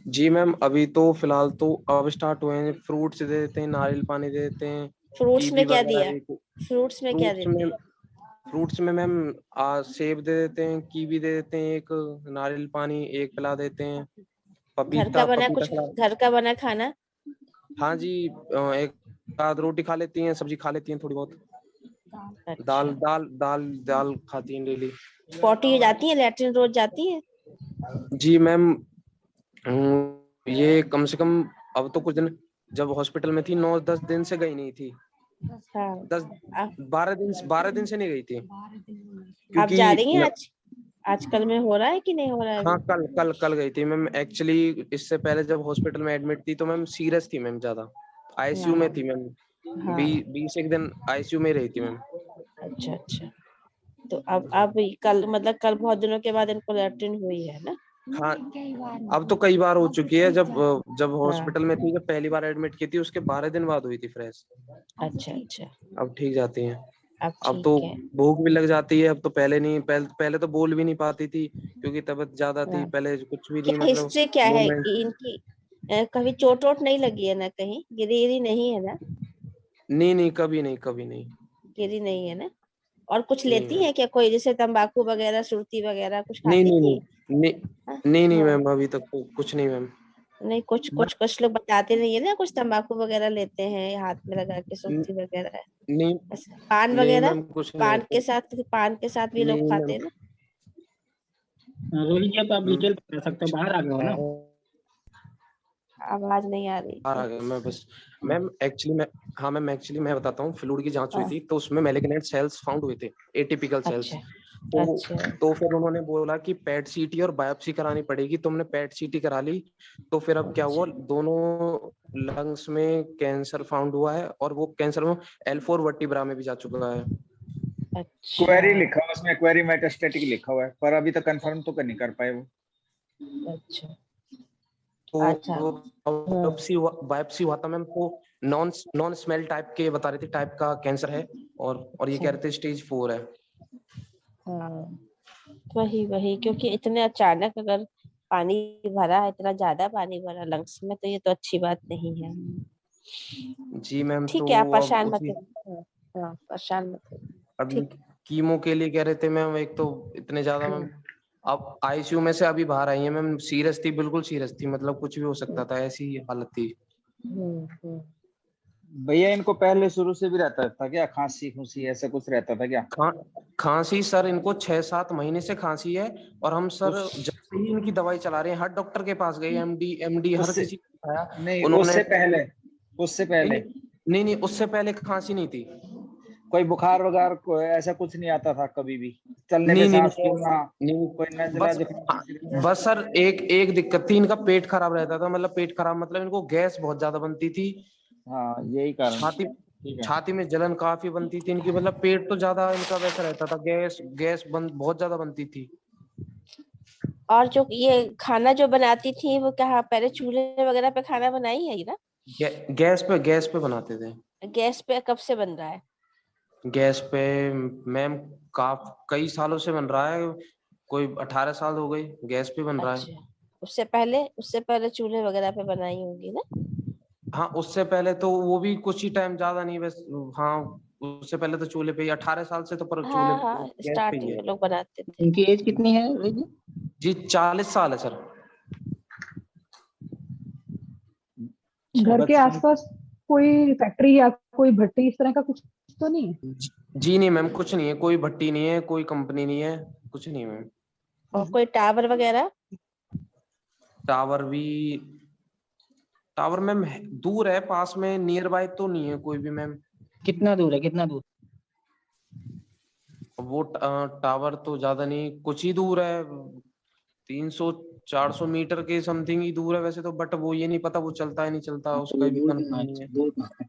जी मैम अभी तो फिलहाल तो अब स्टार्ट हुए हैं, फ्रूट्स दे देते हैं, नारियल पानी दे देते हैं, फ्रूट्स कीवी में क्या वगैरह दिया? एक फ्रूट्स में क्या फ्रूट्स देते में हैं? फ्रूट्स में मैम सेब दे देते हैं, कीवी दे देते हैं, एक नारियल पानी एक पिला देते हैं, घर का बना पपीता कुछ, खिला। घर का बना खाना? हाँ जी एक आध रोटी खा लेती हैं, सब्जी खा लेती हैं थोड़ी बहुत, दाल अच्छा। दाल दाल दाल खाती हैं डेली। पॉटी जाती है, लैट्रिन रोज जाती है? जी मैम ये कम से कम अब तो कुछ दिन जब हॉस्पिटल में थी 9-10 दिन से गई नहीं थी, हाँ। 12 दिन से नहीं गई थी आप जा रही हैं क्योंकि आज? आजकल में हो रहा है कि नहीं हो रहा है हाँ अभी? कल गई थी मैम। एक्चुअली इससे पहले जब हॉस्पिटल में एडमिट थी तो मैम सीरियस थी मैम, ज्यादा आईसीयू में थी मैम, हाँ 20 एक दिन आईसीयू में रही थी मैम। अच्छा अच्छा। तो अब कल मतलब कल बहुत दिनों के बाद इनको लैट्रिन हुई है ना? हाँ अब तो कई बार हो चुकी है, जब हाँ। हॉस्पिटल में थी, जब पहली बार एडमिट की थी उसके 12 दिन बाद हुई थी फ्रेश। अच्छा अच्छा। अब ठीक जाती हैं। अब अब ठीक तो है। भूख भी लग जाती है, अब तो पहले नहीं, पहले तो बोल भी नहीं पाती थी क्योंकि तबीयत ज्यादा थी, हाँ। पहले कुछ भी नहीं क्या मतलब हिस्ट्री क्या है मूवमेंट। इनकी? कभी चोट वोट नहीं लगी है ना? कहीं गिरी नहीं है ना? नहीं कभी नहीं गिरी नहीं है ना? और कुछ नहीं लेती मैम। है क्या कोई, जैसे तंबाकू वगैरह, सुर्ती वगैरह कुछ नहीं खाती नहीं थी? नहीं हाँ? नहीं हाँ। मैम अभी तक तो कुछ नहीं मैम। नहीं कुछ लोग बताते नहीं है ना, कुछ तंबाकू वगैरह लेते हैं हाथ में लगा के, सुर्ती वगैरह। नहीं ऐसे पान नहीं वगैरह, मैम कुछ नहीं ऐसा। पान के साथ भी लोग नहीं खाते मैम। हैं ना? रोहित जी अब आप डिटेल बता सकते हो, बाहर आ गए हो ना? आवाज नहीं आ रही आ थी। गया मैं बस मैम एक्चुअली मैं बताता हूँ, फ्लूइड की जांच हुई हाँ। थी तो उसमें मैलिग्नेंट सेल्स फाउंड हुए थे, एटिपिकल सेल्स। अच्छा तो अच्छा। तो फिर उन्होंने बोला कि पेट सीटी और बायोप्सी करानी पड़ेगी, तुमने पेट सीटी करा ली। तो फिर अब क्या हुआ, दोनों लंग्स में कैंसर फाउंड हुआ है और वो कैंसर में L4 वर्टिब्रा में भी जा चुका है। अच्छा क्वेरी लिखा हुआ उसमें, क्वेरी मेटास्टेटिक लिखा हुआ है, पर अभी तक कंफर्म तो कर नहीं कर पाए वो। अच्छा तो अच्छा। बायोप्सी हुआ था मैम, तो नॉन स्मेल टाइप के बता रहे थे, टाइप का कैंसर है और ये कह रहे थे स्टेज 4 है। हाँ वही क्योंकि इतने अचानक अगर पानी भरा है, इतना ज्यादा पानी भरा लंग्स में, तो ये तो अच्छी बात नहीं है। जी मैम। तो ठीक है, आप अब परेशान मत उसी हो। हाँ परेशान मत हो। अभी ठीक। कीमो के लिए कह रहे थे मैम, एक तो इतने ज्यादा मैम, अब आईसीयू में से अभी बाहर आई है मैम, सीरियस थी, बिल्कुल सीरियस थी, मतलब कुछ भी हो सकता था, ऐसी हालत थी। हम्म। भैया इनको पहले शुरू से भी रहता था क्या, खांसी खुशी ऐसा कुछ रहता था क्या? खांसी सर इनको 6-7 महीने से खांसी है, और हम सर जब से ही इनकी दवाई चला रहे हैं, हर डॉक्टर के पास गए, एमडी हर उससे किसी को दिखाया नहीं, उन्होंने। उससे पहले नहीं उससे पहले खांसी नहीं थी। कोई बुखार वगैरह को ऐसा कुछ नहीं आता था कभी भी? चलने में नहीं सांस फूलना, कोई नजला बस सर एक दिक्कत थी, इनका पेट खराब रहता था, मतलब पेट खराब मतलब इनको गैस बहुत ज्यादा बनती थी। हाँ यही कारण। छाती में जलन काफी बनती थी इनकी, मतलब पेट तो ज्यादा इनका वैसा रहता था, गैस बहुत ज्यादा बनती थी। और जो ये खाना जो बनाती थी वो क्या पहले चूल्हे वगैरह पे खाना बनाई है ना? गैस पे बनाते थे। गैस पे कब से बन रहा है? गैस पे मैम कई सालों से बन रहा है, कोई 18 साल हो गए गैस पे बन रहा है। अच्छा, उससे पहले चूल्हे वगैरह पे बनाई होंगी ना? हाँ उससे पहले तो वो भी कुछ ही टाइम, ज्यादा नहीं बस। हाँ उससे पहले तो चूल्हे पे ही, 18 साल से तो पर चूल्हे हाँ गैस पे ही स्टार्टिंग है। में लोग बनाते थे। इनकी एज कितनी है रोहित जी? जी 40 साल है सर। घर के आसपास कोई फैक्ट्री या कोई भट्टी इस तरह का कुछ तो नहीं है? जी नहीं मैम कुछ नहीं है, कोई भट्टी नहीं है, कोई कंपनी नहीं है, कुछ नहीं मैम। और कोई टावर वगैरह? टावर मैम दूर है, पास में नियर बाय तो नहीं है कोई भी मैम। कितना दूर है, कितना दूर? वो टावर तो ज्यादा नहीं, कुछ ही दूर है, 300-400 मीटर के समथिंग ही दूर है वैसे तो, बट वो ये नहीं पता वो चलता है नहीं चलता, उसका भी कंफर्म नहीं है।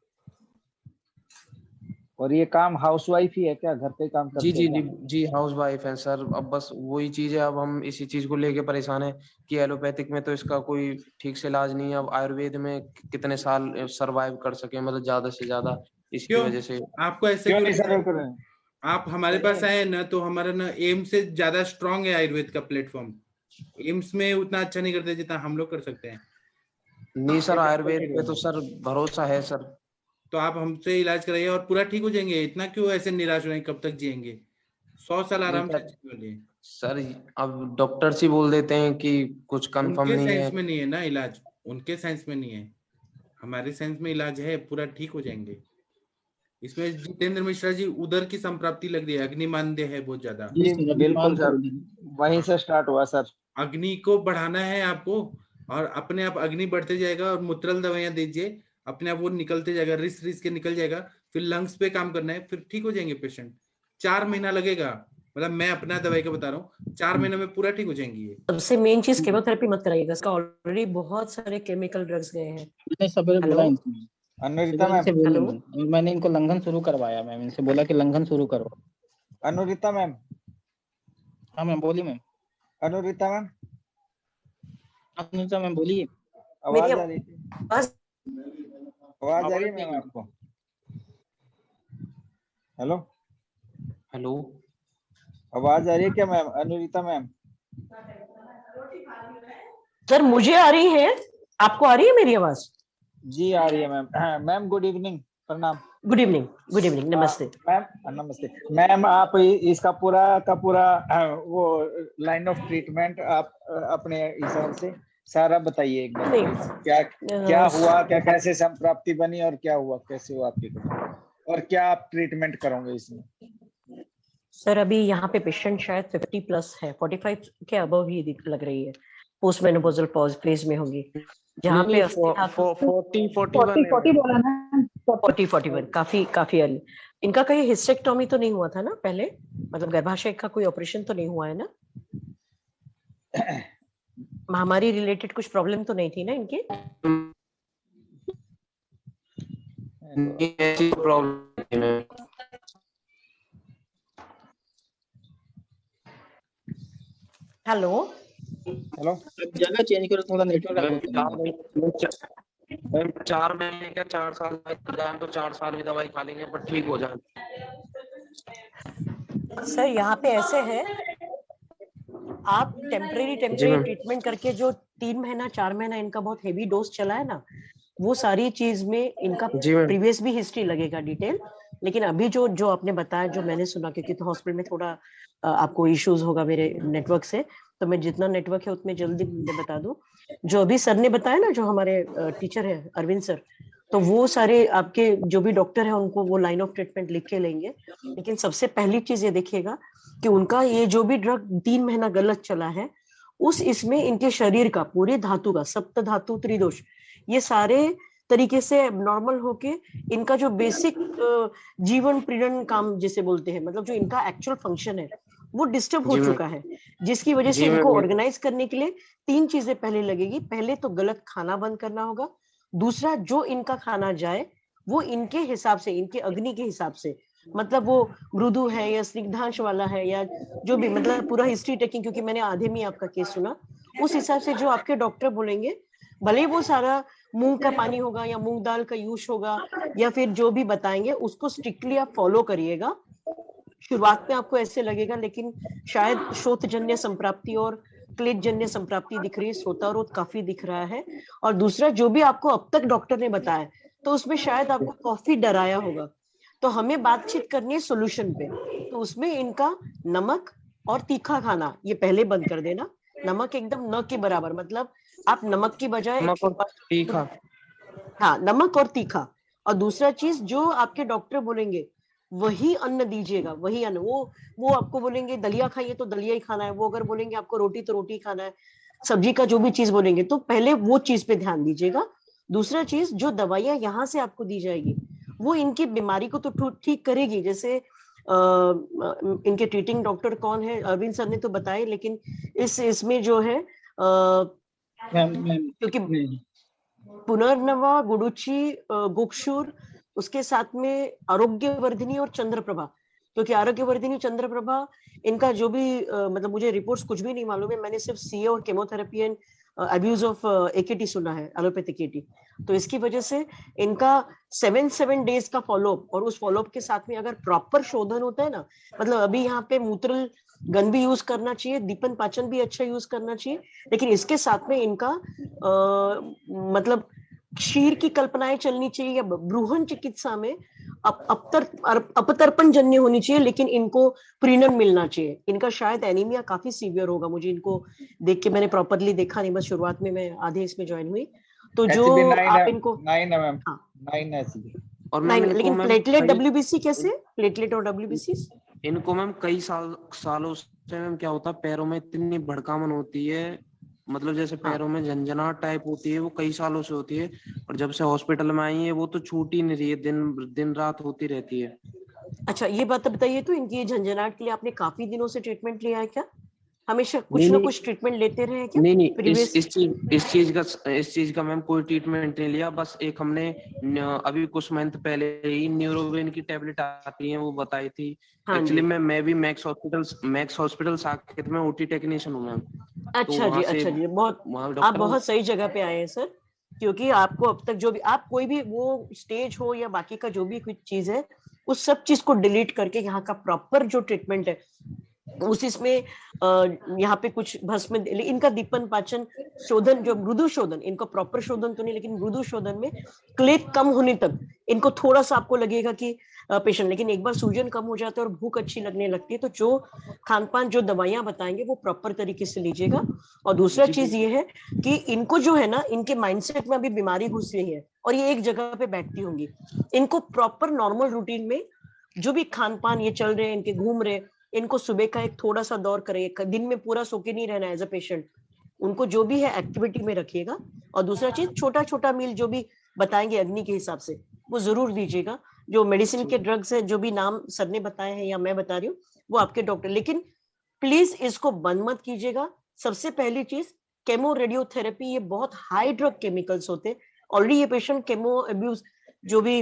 और ये काम हाउसवाइफ ही है क्या, घर पे काम करते जी हैं जी जी हाउस वाइफ है सर। अब बस वही चीज है, अब हम इसी चीज को लेके परेशान है कि एलोपैथिक में तो इसका कोई ठीक से इलाज नहीं है। अब आयुर्वेद में कितने साल सरवाइव कर सके, मतलब ज्यादा से ज्यादा, इसकी क्यों वजह से। आपको ऐसे क्यों क्यों नहीं लगता सर्वे है? कर रहे हैं? आप हमारे पास आए ना, तो हमारा ना एम्स से ज्यादा स्ट्रांग है आयुर्वेद का प्लेटफॉर्म। एम्स में उतना अच्छा नहीं करते जितना हम लोग कर सकते हैं। नहीं सर, आयुर्वेद पे तो सर भरोसा है सर। तो आप हमसे इलाज कराइए और पूरा ठीक हो जाएंगे। इतना क्यों ऐसे निराश हो रहे हैं? कब तक जिएंगे? 100 साल नहीं आराम से सर, जिएंगे। सर अब डॉक्टर्स ही बोल देते हैं कि कुछ कंफर्म उनके नहीं है। साइंस में नहीं है ना इलाज, उनके साइंस में नहीं है, हमारे साइंस में इलाज है, पूरा ठीक हो जाएंगे। इसमें जितेंद्र मिश्रा जी उधर की संप्राप्ति लग रही है, अग्नि मानदेय है बहुत ज्यादा। जी बिल्कुल सर, वहीं से स्टार्ट हुआ सर। अग्नि को बढ़ाना है आपको, और अपने आप अग्नि बढ़ते जाएगा। और मुत्रल दवाइयां दीजिए, अपने आप वो निकलते जाएगा, रिस रिस के निकल जाएगा। फिर लंग्स पे काम करना है, फिर ठीक हो जाएंगे पेशेंट। 4 महीना लगेगा, मतलब मैं अपना दवाई का बता रहा हूँ, 4 महीने में पूरा ठीक हो जाएंगी ये। सबसे मेन चीज केमोथेरेपी मत कराइएगा, इसका ऑलरेडी बहुत सारे केमिकल ड्रग्स गए हैं। मैंने सवेरे बोला इनसे, अनुरिता सवेरे से मैम। बोली मैं, और मैंने इनको लंघन शुरू करवाया मैम, इनसे बोला कि लंघन शुरू करो। अनुरिता मैम। हाँ मैम बोली ma'am. Anurita ma'am, Anurita ma'am बोलिए। आवाज आ रही थी? बस आवाज आ रही है मैम आपको? हेलो हेलो, आवाज आ रही है क्या मैम? अनुरिता मैम। सर मुझे आ रही है, आपको आ रही है मेरी आवाज? जी आ रही है मैम। मैम गुड इवनिंग, प्रणाम। गुड इवनिंग, गुड इवनिंग, नमस्ते मैम। नमस्ते मैम, आप इसका पूरा का पूरा वो लाइन ऑफ ट्रीटमेंट आप अपने हिसाब से सारा बताइए एक बार। क्या क्या हुआ, क्या कैसे संप्राप्ति बनी, और क्या हुआ, कैसे हुआ आपके, और क्या आप ट्रीटमेंट करोगे इसमें? सर अभी यहाँ पे पेशेंट शायद 50 प्लस है, 45 के अबव ही लग रही है, पोस्ट मेनोपॉजल पॉज फेज में होगी, जहाँ पे 40-41 काफी अर्ली। इनका कहीं हिस्टेक्टोमी तो नहीं हुआ था ना पहले, मतलब गर्भाशय का कोई ऑपरेशन तो नहीं हुआ है ना? महामारी रिलेटेड कुछ प्रॉब्लम तो नहीं थी ना इनके? हेलो हेलो, जगह चेंज करो, थोड़ा नेटवर्क। 4 महीने क्या 4 साल तो 4 साल में दवाई खा लेंगे पर ठीक हो जाए। सर यहाँ पे ऐसे है, आप टेम्परेरी ट्रीटमेंट करके जो 3 महीना 4 महीना इनका बहुत हेवी डोज चला है ना, वो सारी चीज में इनका प्रीवियस भी हिस्ट्री लगेगा डिटेल। लेकिन अभी जो आपने बताया, जो मैंने सुना, क्योंकि तो हॉस्पिटल में थोड़ा आपको इश्यूज होगा मेरे नेटवर्क से, तो मैं जितना नेटवर्क है उतने जल्दी बता दूं। जो अभी सर ने बताया ना, जो हमारे टीचर है अरविंद सर, तो वो सारे आपके जो भी डॉक्टर है उनको वो लाइन ऑफ ट्रीटमेंट लिख के लेंगे। लेकिन सबसे पहली चीज ये देखिएगा कि उनका ये जो भी ड्रग 3 महीना गलत चला है, इसमें इनके शरीर का पूरे धातु का सप्त धातु त्रिदोष, ये सारे तरीके से नॉर्मल होके इनका जो बेसिक जीवन प्रीणन काम जिसे बोलते हैं, मतलब जो इनका एक्चुअल फंक्शन है वो डिस्टर्ब हो चुका है, जिसकी वजह से इनको ऑर्गेनाइज करने के लिए 3 चीजें पहले लगेगी। पहले तो गलत खाना बंद करना होगा, दूसरा जो इनका खाना जाए वो इनके हिसाब से, इनके अग्नि के हिसाब से, मतलब वो मृदु है या स्निग्धांश वाला है या जो भी, मतलब पूरा हिस्ट्री टेकिंग, क्योंकि मैंने आधे में आपका केस सुना, उस हिसाब से जो आपके डॉक्टर बोलेंगे, भले वो सारा मूंग का पानी होगा या मूंग दाल का यूज होगा या फिर जो भी बताएंगे उसको स्ट्रिक्टली आप फॉलो करिएगा। शुरुआत में आपको ऐसे लगेगा, लेकिन शायद श्रोतजन्य संप्राप्ति और क्लेदजन्य संप्राप्ति दिख रही है, श्रोतारोध काफी दिख रहा है। और दूसरा जो भी आपको अब तक डॉक्टर ने बताया, तो उसमें शायद आपको काफी डराया होगा, तो हमें बातचीत करनी है सोल्यूशन पे। तो उसमें इनका नमक और तीखा खाना ये पहले बंद कर देना, नमक एकदम न के बराबर, मतलब आप नमक की बजाय तीखा, हाँ नमक और तीखा। और दूसरा चीज जो आपके डॉक्टर बोलेंगे वही अन्न दीजिएगा, वही अन्न। वो आपको बोलेंगे दलिया खाइए तो दलिया ही खाना है, वो अगर बोलेंगे आपको रोटी तो रोटी खाना है, सब्जी का जो भी चीज बोलेंगे तो पहले वो चीज पे ध्यान दीजिएगा। दूसरा चीज, जो दवाइयां यहाँ से आपको दी जाएगी वो इनकी बीमारी को तो ठीक करेगी। जैसे इनके ट्रीटिंग डॉक्टर कौन है, अरविंद सर ने तो बताया, लेकिन इसमें जो है क्योंकि पुनर्नवा, गुडुची, गोक्षुर, उसके साथ में आरोग्यवर्धिनी और चंद्रप्रभा, क्योंकि आरोग्यवर्धिनी चंद्रप्रभा इनका जो भी मतलब मुझे रिपोर्ट्स कुछ भी नहीं मालूम है, मैंने सिर्फ सीए और केमोथेरेपी एंड अब्यूज ऑफ एकेटी सुना है, एलोपैथिक एकेटी। तो इसकी वजह से इनका 7 डेज का फॉलोअप, और उस फॉलोअप के साथ में अगर प्रॉपर शोधन होता है ना, मतलब अभी यहाँ पे मूत्र गन भी यूज करना चाहिए, दीपन पाचन भी अच्छा यूज करना चाहिए, लेकिन इसके साथ में इनका मतलब क्षीर की कल्पनाएं चलनी चाहिए, या ब्रूहन चिकित्सा में अपतर्पण जन्य होनी चाहिए, लेकिन इनको प्रीनम मिलना चाहिए। इनका शायद एनीमिया काफी सीवियर होगा, मुझे इनको देख के मैंने प्रॉपरली देखा नहीं, बस शुरुआत में मैं आधे इसमें ज्वाइन हुई। तो जो आप इनको 9 है मैम, 9 है SB। और नहीं, मैम लेकिन प्लेटलेट डब्ल्यूबीसी कैसे, प्लेटलेट और डब्ल्यूबीसी इनको मैम कई सालों से मैम क्या होता है, पैरों में इतनी भड़कामन होती है, मतलब जैसे पैरों में झंझनाहट टाइप होती है, वो कई सालों से होती है, और जब से हॉस्पिटल में आई है वो तो छूट ही नहीं रही है, दिन रात होती रहती है। अच्छा, ये बात बताइए, तो इनकी झंझनाहट के लिए आपने काफी दिनों से ट्रीटमेंट लिया है क्या? हमेशा कुछ ना कुछ ट्रीटमेंट लेते रहे क्या? नहीं, इस चीज का मैम कोई ट्रीटमेंट नहीं लिया, बस एक हमने अभी कुछ मंथ पहले ही न्यूरोवेन की टैबलेट आती है वो बताई थी। एक्चुअली मैं भी मैक्स हॉस्पिटल साकेत में ओटी टेक्नीशियन हूँ मैम। अच्छा जी, अच्छा जी, आप बहुत सही जगह पे आए हैं सर, क्योंकि आपको अब तक जो भी आप कोई भी वो स्टेज हो या बाकी का जो भी कुछ चीज है, उस सब चीज को डिलीट करके यहाँ का प्रॉपर जो ट्रीटमेंट है उस इसमें यहाँ पे कुछ भस्म, इनका दीपन पाचन शोधन, जो मृदु शोधन, इनको प्रॉपर शोधन तो नहीं, लेकिन मृदु शोधन में क्लेप कम होने तक इनको थोड़ा सा आपको लगेगा कि पेशेंट, लेकिन एक बार सूजन कम हो जाता है और भूख अच्छी लगने लगती है, तो जो खान पान जो दवाइयां बताएंगे वो प्रॉपर तरीके से लीजिएगा। और दूसरा चीज ये है कि इनको जो है ना, इनके माइंडसेट में अभी बीमारी घुस रही है और ये एक जगह पे बैठती होंगी। इनको प्रॉपर नॉर्मल रूटीन में जो भी खान पान ये चल रहे हैं, इनके घूम रहे, इनको सुबह का एक थोड़ा सा दौर करे, दिन में पूरा सो के नहीं रहना एज अ पेशेंट, उनको जो भी है एक्टिविटी में रखिएगा। और दूसरा चीज, छोटा छोटा मील जो भी बताएंगे अग्नि के हिसाब से वो जरूर दीजिएगा। जो मेडिसिन के ड्रग्स है, जो भी नाम सर ने बताए हैं या मैं बता रही हूँ, वो आपके डॉक्टर, लेकिन प्लीज इसको बंद मत कीजिएगा। सबसे पहली चीज, केमो रेडियोथेरेपी, ये बहुत हाई ड्रग केमिकल्स होते हैं। ऑलरेडी ये पेशेंट केमो अब्यूज, जो भी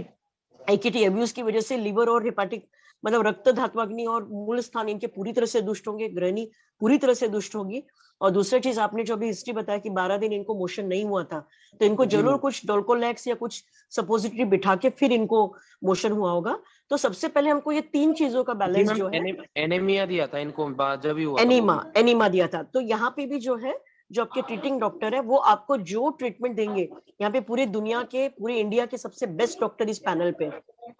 एकेटी अब्यूज की वजह से लिवर और हेपाटिक, मतलब रक्त धात्वाग्नि और मूल स्थान इनके पूरी तरह से दुष्ट होंगे, ग्रहणी पूरी तरह से दुष्ट होगी। और दूसरा चीज, आपने जो अभी हिस्ट्री बताया कि 12 दिन इनको मोशन नहीं हुआ था, तो इनको जरूर कुछ डोल्कोलैक्स या कुछ सपोजिटरी बिठा के फिर इनको मोशन हुआ होगा। तो सबसे पहले हमको ये 3 चीजों का बैलेंस जो है, एनीमिया दिया था इनको जब भी हुआ, एनीमा दिया था। तो यहाँ पे भी जो है, जो आपके ट्रीटिंग डॉक्टर है, वो आपको जो ट्रीटमेंट देंगे, यहाँ पे पूरे दुनिया के, पूरे इंडिया के सबसे बेस्ट डॉक्टर इस पैनल पे,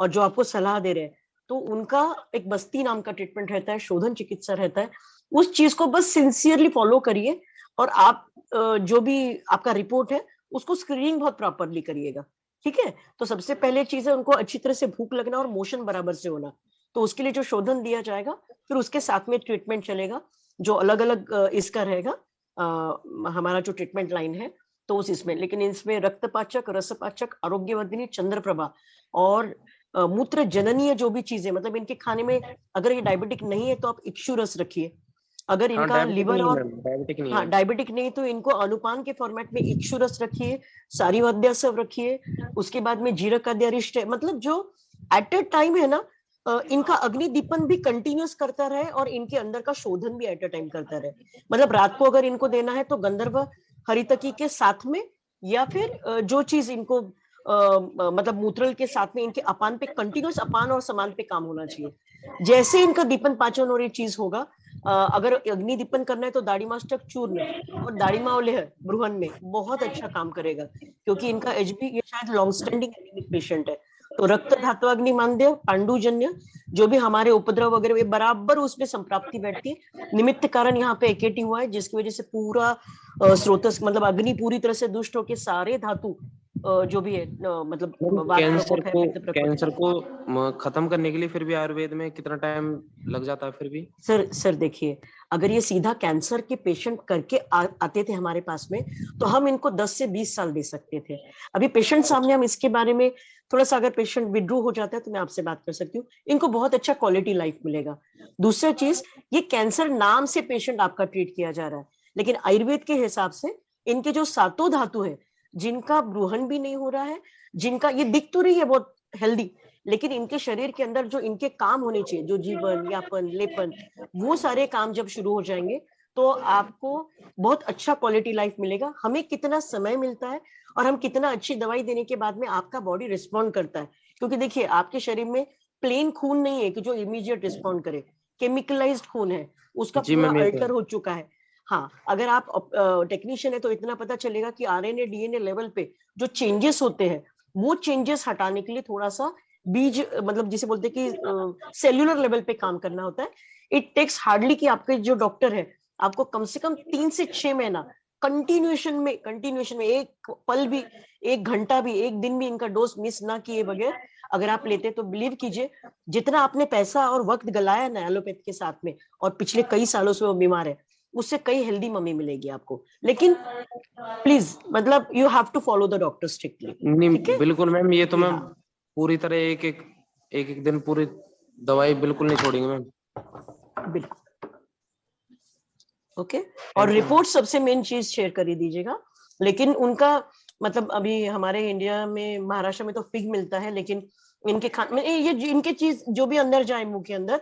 और जो आपको सलाह दे रहे हैं, तो उनका एक बस्ती नाम का ट्रीटमेंट रहता है, शोधन चिकित्सा रहता है। उस चीज को बस सिंसियरली फॉलो करिए, और आप जो भी आपका रिपोर्ट है उसको स्क्रीनिंग बहुत प्रॉपरली करिएगा, ठीक है? तो सबसे पहले चीज है, उनको अच्छी तरह से भूख लगना और मोशन बराबर से होना। तो उसके लिए जो शोधन दिया जाएगा, फिर उसके साथ में ट्रीटमेंट चलेगा, जो अलग अलग इसका रहेगा हमारा जो ट्रीटमेंट लाइन है, तो उस इसमें, लेकिन इसमें रक्तपाचक, रसपाचक, आरोग्यवर्धिनी, चंद्रप्रभा और मूत्र जननीय जो भी चीजें, मतलब इनके खाने में, अगर ये डायबिटिक नहीं है तो आप इक्षु रस रखिए। अगर इनका लिवर और डायबिटिक नहीं, तो इनको अनुपान के फॉर्मेट में इक्षु रस रखिए, सारीवाद्यासव रखिए, उसके बाद में जीरक अरिष्ट है, मतलब जो एट ए टाइम है ना, इनका अग्नि दीपन भी कंटिन्यूस करता रहे और इनके अंदर का शोधन भी एट ए टाइम करता रहे। मतलब रात को अगर इनको देना है तो गंधर्व हरितकी के साथ में, या फिर जो चीज इनको मतलब मूत्रल के साथ में, इनके अपान पे कंटिन्यूस अपान और समान पे काम होना चाहिए। जैसे इनका दीपन पाचन और ये चीज होगा, अगर अग्नि दीपन करना है तो दाड़ीमास्टक चूर्ण और दाड़ीमा और लेह ब्रूहन में बहुत अच्छा काम करेगा, क्योंकि इनका एचबी, ये शायद लॉन्ग स्टैंडिंग एनीमिक पेशेंट है। तो रक्त धात्वाग्नि मांद्य, पांडुजन्य, जो भी हमारे उपद्रव वगैरह, बराबर उसमें संप्राप्ति बैठती है। निमित्त कारण यहाँ पे एकेटी हुआ है, जिसकी वजह से पूरा स्रोतस, मतलब अग्नि पूरी तरह से दुष्ट होके सारे धातु जो भी है, मतलब कैंसर को खत्म करने के लिए फिर भी आयुर्वेद में कितना टाइम लग जाता है फिर भी? सर देखिए, अगर ये सीधा कैंसर के पेशेंट करके आते थे हमारे पास में, तो हम इनको 10 से 20 साल दे सकते थे। अभी पेशेंट सामने, हम इसके बारे में थोड़ा सा, अगर पेशेंट विड्रू हो जाता है तो मैं आपसे बात कर सकती हूँ, इनको बहुत अच्छा क्वालिटी लाइफ मिलेगा। दूसरा चीज, ये कैंसर नाम से पेशेंट आपका ट्रीट किया जा रहा है, लेकिन आयुर्वेद के हिसाब से इनके जो 7 धातु है, जिनका ब्रूहन भी नहीं हो रहा है, जिनका, ये दिख तो रही है बहुत हेल्दी, लेकिन इनके शरीर के अंदर जो इनके काम होने चाहिए, जो जीवन यापन लेपन, वो सारे काम जब शुरू हो जाएंगे तो आपको बहुत अच्छा क्वालिटी लाइफ मिलेगा। हमें कितना समय मिलता है और हम कितना अच्छी दवाई देने के बाद में आपका बॉडी रिस्पॉन्ड करता है, क्योंकि देखिए आपके शरीर में प्लेन खून नहीं है कि जो इमीडिएट रिस्पॉन्ड करे, केमिकलाइज्ड खून है, उसका पूरा अल्टर हो चुका है। हाँ, अगर आप टेक्नीशियन है तो इतना पता चलेगा कि आरएनए डीएनए लेवल पे जो चेंजेस होते हैं वो चेंजेस हटाने के लिए थोड़ा सा बीज मतलब जिसे बोलते हैं कि सेल्यूलर लेवल पे काम करना होता है। इट टेक्स हार्डली कि आपके जो डॉक्टर है आपको कम से कम 3 से 6 महीना कंटिन्यूएशन में एक पल भी, एक घंटा भी, एक दिन भी इनका डोज मिस ना किए बगैर अगर आप लेते तो बिलीव कीजिए जितना आपने पैसा और वक्त गलाया ना एलोपैथ के साथ में और पिछले कई सालों से वो बीमार है, उससे कई हेल्दी मम्मी मिलेगी आपको। लेकिन प्लीज मतलब you have to follow the doctor strictly. नहीं बिल्कुल मैम, ये तो मैम पूरी तरह एक दिन पूरी दवाई बिल्कुल नहीं छोड़ेंगे मैम। बिल्कुल ओके। और रिपोर्ट सबसे मेन चीज शेयर कर ही दीजिएगा। लेकिन उनका मतलब अभी हमारे इंडिया में महाराष्ट्र में तो फिग मिलता है, लेकिन इनके ये इनके चीज जो भी अंदर जाए मुंह के अंदर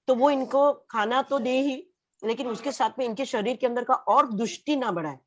तो वो इनको खाना तो दे ही, लेकिन उसके साथ में इनके शरीर के अंदर का और दुष्टि ना बढ़ाए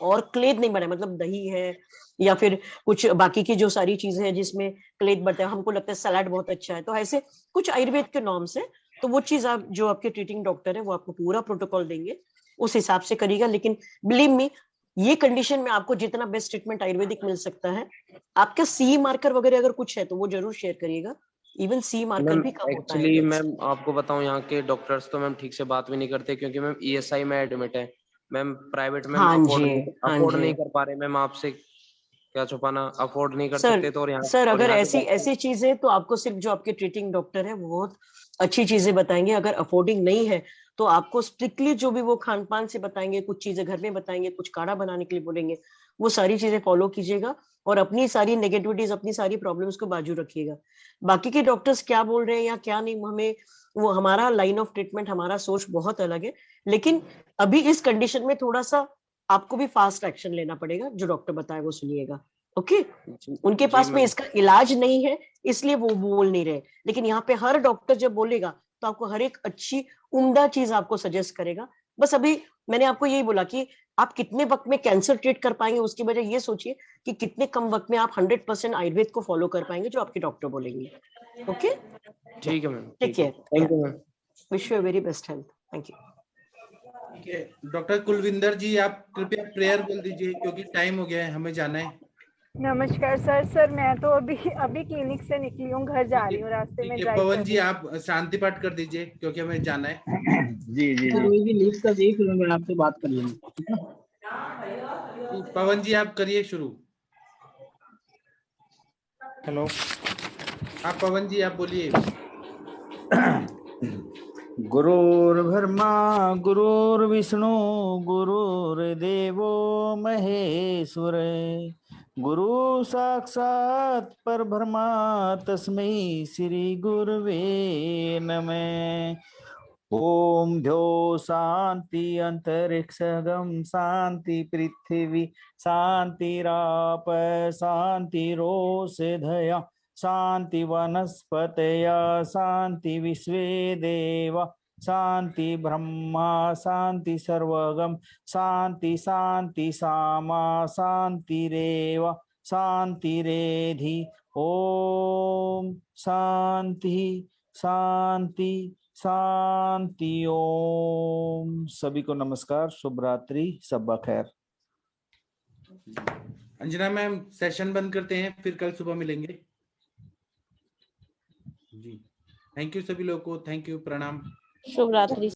और क्लेद नहीं बढ़ाए। मतलब दही है या फिर कुछ बाकी की जो सारी चीजें हैं जिसमें क्लेद बढ़ता है, हमको लगता है सलाद बहुत अच्छा है, तो ऐसे कुछ आयुर्वेद के नॉर्म्स है, तो वो चीज आप जो आपके ट्रीटिंग डॉक्टर है वो आपको पूरा प्रोटोकॉल देंगे, उस हिसाब से करिएगा। लेकिन बिलीव मी ये कंडीशन में आपको जितना बेस्ट ट्रीटमेंट आयुर्वेदिक मिल सकता है, आपका सी मार्कर वगैरह अगर कुछ है तो वो जरूर शेयर करिएगा। इवन सी मार्कर भी कम होता है। एक्चुअली मैम आपको बताऊं यहाँ के डॉक्टर्स तो मैम ठीक से बात भी नहीं करते, क्योंकि मैम ईएसआई में एडमिट है मैम, प्राइवेट में अफोर्ड नहीं कर पा रहे मैम। आपसे क्या छुपाना, अफोर्ड नहीं कर सकते तो। और यहाँ सर अगर ऐसी चीजें तो आपको सिर्फ जो आपके ट्रीटिंग डॉक्टर है वो बहुत अच्छी चीजें बताएंगे। अगर अफोर्डिंग नहीं है तो आपको स्ट्रिक्टली जो भी वो खान पान से बताएंगे, कुछ चीजें घर में बताएंगे, कुछ काढ़ा बनाने के लिए बोलेंगे, वो सारी चीजें फॉलो कीजिएगा और अपनी सारी नेगेटिविटीज, अपनी सारी प्रॉब्लम्स को बाजू रखिएगा। बाकी के डॉक्टर्स क्या बोल रहे हैं या क्या नहीं, हमें वो हमारा लाइन ऑफ ट्रीटमेंट, हमारा सोच बहुत अलग है। लेकिन अभी इस कंडीशन में थोड़ा सा आपको भी फास्ट एक्शन लेना पड़ेगा, जो डॉक्टर बताए वो सुनिएगा। ओके उनके पास में इसका इलाज नहीं है इसलिए वो बोल नहीं रहे, लेकिन यहाँ पे हर डॉक्टर जब बोलेगा तो आपको हर एक अच्छी उम्दा चीज आपको सजेस्ट करेगा। बस अभी मैंने आपको यही बोला कि आप कितने वक्त में कैंसर ट्रीट कर पाएंगे, उसकी वजह ये सोचिए कि कितने कम वक्त में आप 100% आयुर्वेद को फॉलो कर पाएंगे जो आपके डॉक्टर बोलेंगे। ओके ठीक है ma'am, take care, thank you ma'am, wish you very best health, thank you. ठीक है डॉक्टर कुलविंदर जी, आप कृपया प्रेयर बोल दीजिए क्योंकि टाइम हो गया है, हमें जाना है। नमस्कार सर मैं तो अभी क्लिनिक से निकली हूँ, घर जा रही हूँ, रास्ते में ड्राइव पवन जी आप शांति पाठ कर दीजिए क्योंकि हमें जाना है। जी लीव कर दी, फिर मैं आपसे बात कर लूंगा। पवन जी आप करिए शुरू। हेलो आप पवन जी आप बोलिए। गुरुर्ब्रह्मा गुरुर्विष्णु गुरुर्देवो महेश्वर, गुरु साक्षात् परब्रह्मा तस्मै श्री गुरुवे नमः। ओम द्यो शांति अंतरिक्षगम शांति पृथ्वी शांतिराप शांतिरोषधया शांति वनस्पतया शांति विश्वे देवा शांति ब्रह्मा शांति सर्वगम शांति शांति सामा शांतिरेव शांतिरेधि। ओम शांति शांति शांति। ओम सभी को नमस्कार, शुभ रात्रि, शब्बा खैर। अंजना मैम सेशन बंद करते हैं, फिर कल सुबह मिलेंगे जी। थैंक यू सभी लोगों को, थैंक यू, प्रणाम, शुभ रात्रि।